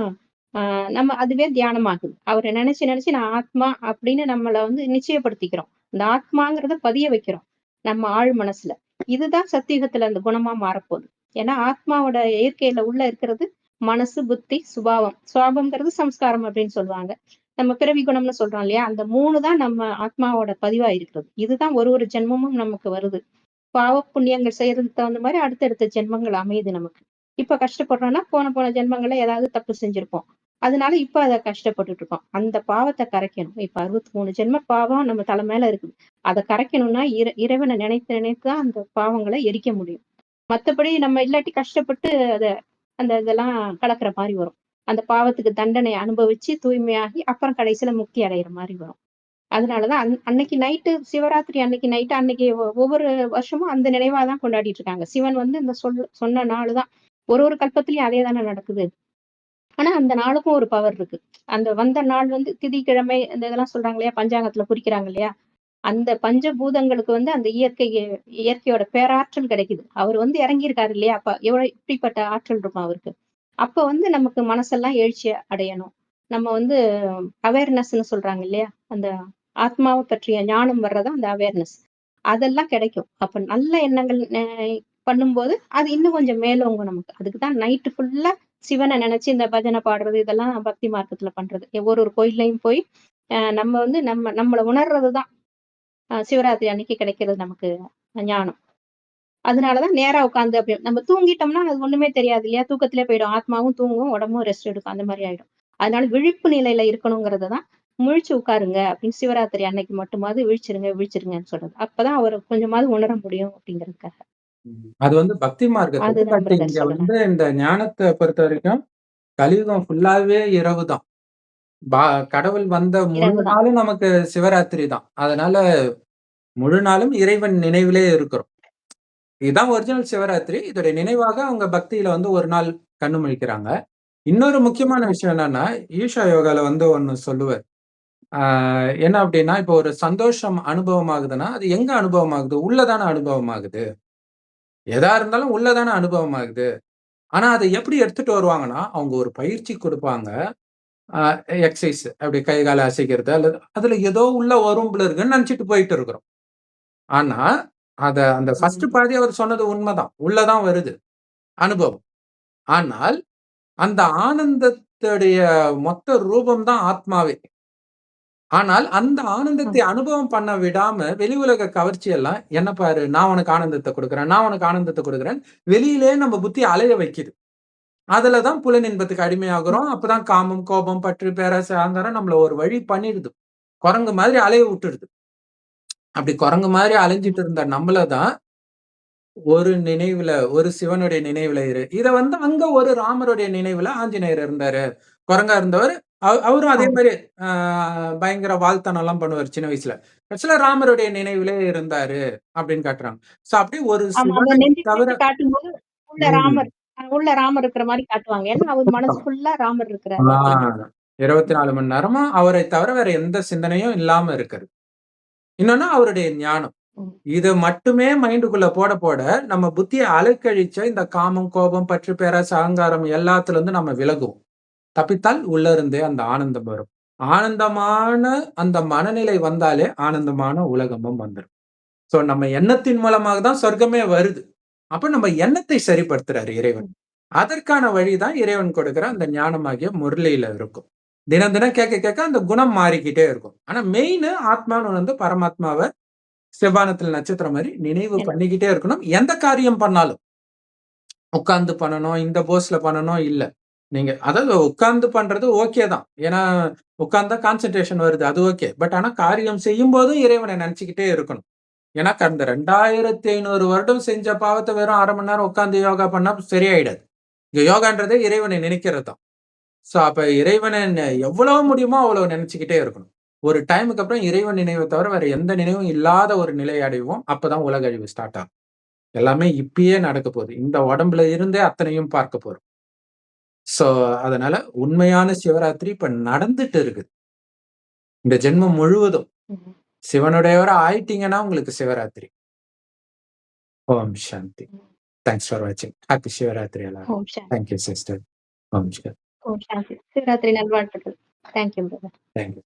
நம்ம அதுவே தியானமாகுது. அவர நெனச்சு நெனச்சு நான் ஆத்மா அப்படின்னு நம்மள வந்து நிச்சயப்படுத்திக்கிறோம். இந்த ஆத்மாங்கிறத பதிய வைக்கிறோம். நம்ம ஆழ் மனசுல. இதுதான் சத்தியுகத்துல அந்த குணமா மாறப்போகுது. ஏன்னா ஆத்மாவோட இயற்கையில உள்ள இருக்கிறது மனசு, புத்தி, சுபாவம். சுபாவம்ங்கிறது சம்ஸ்காரம் அப்படின்னு சொல்லுவாங்க. நம்ம பிறவி குணம்னு சொல்றோம் இல்லையா? அந்த 3 தான் நம்ம ஆத்மாவோட பதிவா இருக்கிறது. இதுதான் ஒரு ஒரு ஜென்மமும் நமக்கு வருது. பாவ புண்ணியங்கள் செய்யறதுக்கு தகுந்த மாரி அடுத்தடுத்த ஜென்மங்கள் அமையுது நமக்கு. இப்ப கஷ்டப்படுறோம்னா, போன போன ஜென்மங்கள்ல ஏதாவது தப்பு செஞ்சிருப்போம். அதனால இப்ப அத கஷ்டப்பட்டுட்டு இருக்கோம். அந்த பாவத்த கரைக்கணும். இப்ப 63 ஜென்ம பாவம் நம்ம தல மேல இருக்குது. அத கரைக்கணும்னா இறைவன நினைத்து நினைத்து தான் அந்த பாவங்கள எரிக்க முடியும். மத்தபடி நம்ம இல்லாட்டி கஷ்டப்பட்டு அத அந்த இதெல்லாம் கலக்குற மாரி வரும். அந்த பாவத்துக்கு தண்டனை அனுபவிச்சு தூய்மையாகி, அப்புறம் கடைசியில முக்தி அடையிற மாரி வரும். அதனாலதான் அன்னைக்கு நைட்டு சிவராத்திரி அன்னைக்கு நைட்டு அன்னைக்கு ஒவ்வொரு வருஷமும் அந்த நினைவா தான் கொண்டாடிட்டு இருக்காங்க. சிவன் வந்து இந்த சொன்ன நாள் தான். ஒரு ஒரு கல்பத்திலயும் அதே தானே நடக்குது. ஆனா அந்த நாளுக்கும் ஒரு பவர் இருக்கு. அந்த வந்த நாள் வந்து திதிக்கிழமை இந்த இதெல்லாம் சொல்றாங்க இல்லையா? பஞ்சாங்கத்துல குறிக்கிறாங்க இல்லையா? அந்த பஞ்சபூதங்களுக்கு வந்து அந்த இயற்கையோட பேராற்றல் கிடைக்குது. அவர் வந்து இறங்கியிருக்காரு இல்லையா? அப்ப எப்படிப்பட்ட ஆற்றல் இருக்கும் அவருக்கு. அப்ப வந்து நமக்கு மனசெல்லாம் எழுச்சி அடையணும். நம்ம வந்து அவேர்னஸ்ன்னு சொல்றாங்க இல்லையா? அந்த ஆத்மாவ பற்றிய ஞானம் வர்றதான் அந்த அவேர்னஸ். அதெல்லாம் கிடைக்கும். அப்ப நல்ல எண்ணங்கள் பண்ணும்போது, அது இன்னும் கொஞ்சம் மேலோங்கும் நமக்கு. அதுக்கு தான் நைட்டு ஃபுல்லா சிவன நெனச்சு இந்த பஜனை பாடுறது, இதெல்லாம் பக்தி மார்க்கத்துல பண்றது. ஒரு ஒரு கோயில்லயும் போய் நம்ம வந்து நம்மள உணர்றது தான் சிவராத்திரி அன்னைக்கு கிடைக்கிறது நமக்கு ஞானம். அதனாலதான் நேரா உட்கார்ந்து அப்படி நம்ம தூங்கிட்டோம்னா அது ஒண்ணுமே தெரியாது இல்லையா? தூக்கத்திலே போயிடும். ஆத்மாவும் தூங்கும், உடம்பும் ரெஸ்ட் எடுக்கும். அந்த மாரி ஆயிடும். அதனால விழிப்பு நிலையில இருக்கணுங்கிறத தான் முழிச்சு உட்காருங்க அப்படின்னு சிவராத்திரி அன்னைக்கு மட்டுமாவது விழிச்சிருங்க, விழிச்சிருங்கன்னு சொல்றது. அப்பதான் அவர கொஞ்சமாவது உணர முடியும் அப்படிங்கிறதுக்காக. அது வந்து பக்தி மார்க்கத்துக்கு. அதுதான் பட் பிரதர் இங்க சொல்லலாம். வந்து இந்த ஞானத்த பொறுத்தவரைக்கும் கலியுகம் ஃபுல்லாவே இரவு தான். பா கடவுள் வந்த முழு இரவுதான். நாளும் நமக்கு சிவராத்திரி தான். அதனால முழு நாளும் இறைவன் நினைவிலே இருக்கிறோம். இதுதான் ஒரிஜினல் சிவராத்திரி. இதோடைய நினைவாக அவங்க பக்தியில வந்து ஒரு நாள் கண்ணு முழிக்கிறாங்க. இன்னொரு முக்கியமான விஷயம் என்னன்னா, ஈஷா யோகால வந்து ஒண்ணு சொல்லுவாரு. ஆ என்ன அப்டின்னா, இப்போ ஒரு சந்தோஷம் அனுபவம் ஆகுதுன்னா, அது எங்க அனுபவம் ஆகுது? உள்ள தான அனுபவம் ஆகுது. எதா இருந்தாலும் உள்ள தான அனுபவம் ஆகுது. ஆனா, அத எப்படி எடுத்துட்டு வருவாங்கன்னா, அவங்க ஒரு பயிற்சி குடுப்பாங்க. அ எக்சர்சைஸ் அப்படி கை, கால அசைக்கிறது அல்லது அதுல ஏதோ உள்ள வரும் போல இருக்குன்னு நெனச்சுட்டு போயிட்டு இருக்கிறோம். ஆனா, அந்த ஃபர்ஸ்ட் ம். பாதி அவர் சொன்னது உண்மதான். உள்ள தான் வருது அனுபவம். ஆனால், அந்த ஆனந்தத்துடைய மொத்த ரூபம் தான் ஆத்மாவே. ஆனால், அந்த ஆனந்தத்தை ஆமா. அனுபவம் பண்ண விடாம, வெளி உலக கவர்ச்சி எல்லாம், "என்ன பாரு, நான் உனக்கு ஆனந்தத்த குடுக்குறேன், நான் உனக்கு ஆனந்தத்த குடுக்குறேன்." வெளியிலேயே நம்ம புத்தி அலைய வைக்குது. அதுல தான் புலனின்பத்துக்கு ம். அடிமையாகுறோம். அப்பதான் காமம், கோபம், பற்று, பேராசை, அகங்காரம் நம்மள ஒரு வழி பண்ணிடுது. குரங்கு மாதிரி அலைய விட்டுடுது. அப்படி குரங்கு மாதிரி அலைஞ்சிட்டு இருந்த நம்மள தான் ஒரு நினைவுல, ஒரு சிவனுடைய நினைவுல இத வந்து அங்க ஒரு ராமருடைய நினைவுல ஆஞ்சநேயர் இருந்தாரு. குரங்கா இருந்தவரு. அவரும் அதே ஆமா. மாரி அ பயங்கர வால்தனம்லாம் பண்ணுவாரு சின்ன வயசுல. கடைசில ராமருடைய நினைவிலே இருந்தாரு அப்படின்னு காட்டுறாங்க. சோ அப்படியே ஒரு ஆமா. அந்த சிவனை நெஞ்சு தவிர நிமிர்த்தி காட்டும்போது உள்ள ம். ராமர் உள்ள ராமர் இருக்கிற மாரி காட்டுவாங்க. ஏன்னா, அவர் மனசு ஃபுல்லா ராமர் இருக்கிறாரு ஆ அப்படிங்கிறது. 24 மணி நேரமும் அவரை தவிர வேற எந்த சிந்தனையும் இல்லாம இருக்கிறது. இன்னொன்னு அவருடைய ஞானம். ம். இத மட்டுமே மைண்டுக்குள்ள போட, போட நம்ம புத்திய அலைக்கழிச்ச இந்த காமம், கோபம், பற்று, பேராசை, அகங்காரம் எல்லாத்துல இருந்து நம்ம விலகுவோம். தப்பித்தால் உள்ள இருந்தே அந்த ஆனந்தம் வரும். ஆனந்தமான அந்த மனநிலை வந்தாலே ஆனந்தமான உலகமும் வந்துரும். சோ நம்ம எண்ணத்தின் மூலமாக தான் சொர்க்கமே வருது. அப்ப நம்ம எண்ணத்தை சரிப்படுத்துறாரு இறைவன். ம். அதற்கான வழி தான் இறைவன் கொடுக்கிற அந்த ஞானமாகிய முரளியில இருக்கும். தினம் தினம் கேட்க கேட்க அந்த குணம் மாறிக்கிட்டே இருக்கும். ஆனா மெயின் ஆத்மான்னு வந்து பரமாத்மாவ செவ்வானத்துல நட்சத்திரம் மாரி நினைவு எனக்கு பண்ணிக்கிட்டே இருக்கணும். எந்த காரியம் பண்ணாலும். உட்கார்ந்து பண்ணணும், இந்த போஸ்ல பண்ணணும் இல்ல. நீங்க அதாவது உட்கார்ந்து பண்றது ஓகே தான். ஏன்னா உட்கார்ந்தா கான்சன்ட்ரேஷன் வருது. அது ஓகே. பட் ஆனா காரியம் செய்யும்போதும் இறைவன நெனச்சுக்கிட்டே இருக்கணும். ஏன்னா கடந்த 2500 வருடம் செஞ்ச பாவத்த வெறும் 1/2 மணி நேரம் உட்கார்ந்து யோகா பண்ணா சரியாயிடாது. இங்க யோகான்றதே இறைவனை நினைக்கிறது தான். சோ அப்ப இறைவன எவ்வளவு முடியுமோ அவ்வளவு நெனச்சுக்கிட்டே இருக்கணும். ஒரு டைமுக்கு அப்புறம் இறைவன் நினைவை தவிர வேற எந்த நினைவும் இல்லாத ஒரு நிலையை அடைவோம். அப்பதான் உலக அழிவு ஸ்டார்ட் ஆகும். எல்லாமே இப்பயே நடக்க போகுது. இந்த உடம்புல இருந்தே அத்தனையும் பார்க்க போறோம். சோ, அதனால உண்மையான சிவராத்திரி இப்ப நடந்துட்டு இருக்குது. இந்த ஜென்மம் முழுவதும். ம். சிவனுடையவரா ஆயிட்டீங்கன்னா உங்களுக்கு சிவராத்திரி. ஓம் சாந்தி. ம். தேங்க்ஸ் ஃபார் வாட்சிங். ஹேப்பி சிவராத்திரி எல்லாரும். ஓம் சாந்தி. Thank you sister. ஓம் சாந்தி. ஓம் சாந்தி. சிவராத்திரி நல்வாழ்த்துக்கள். Thank you brother. Thank you.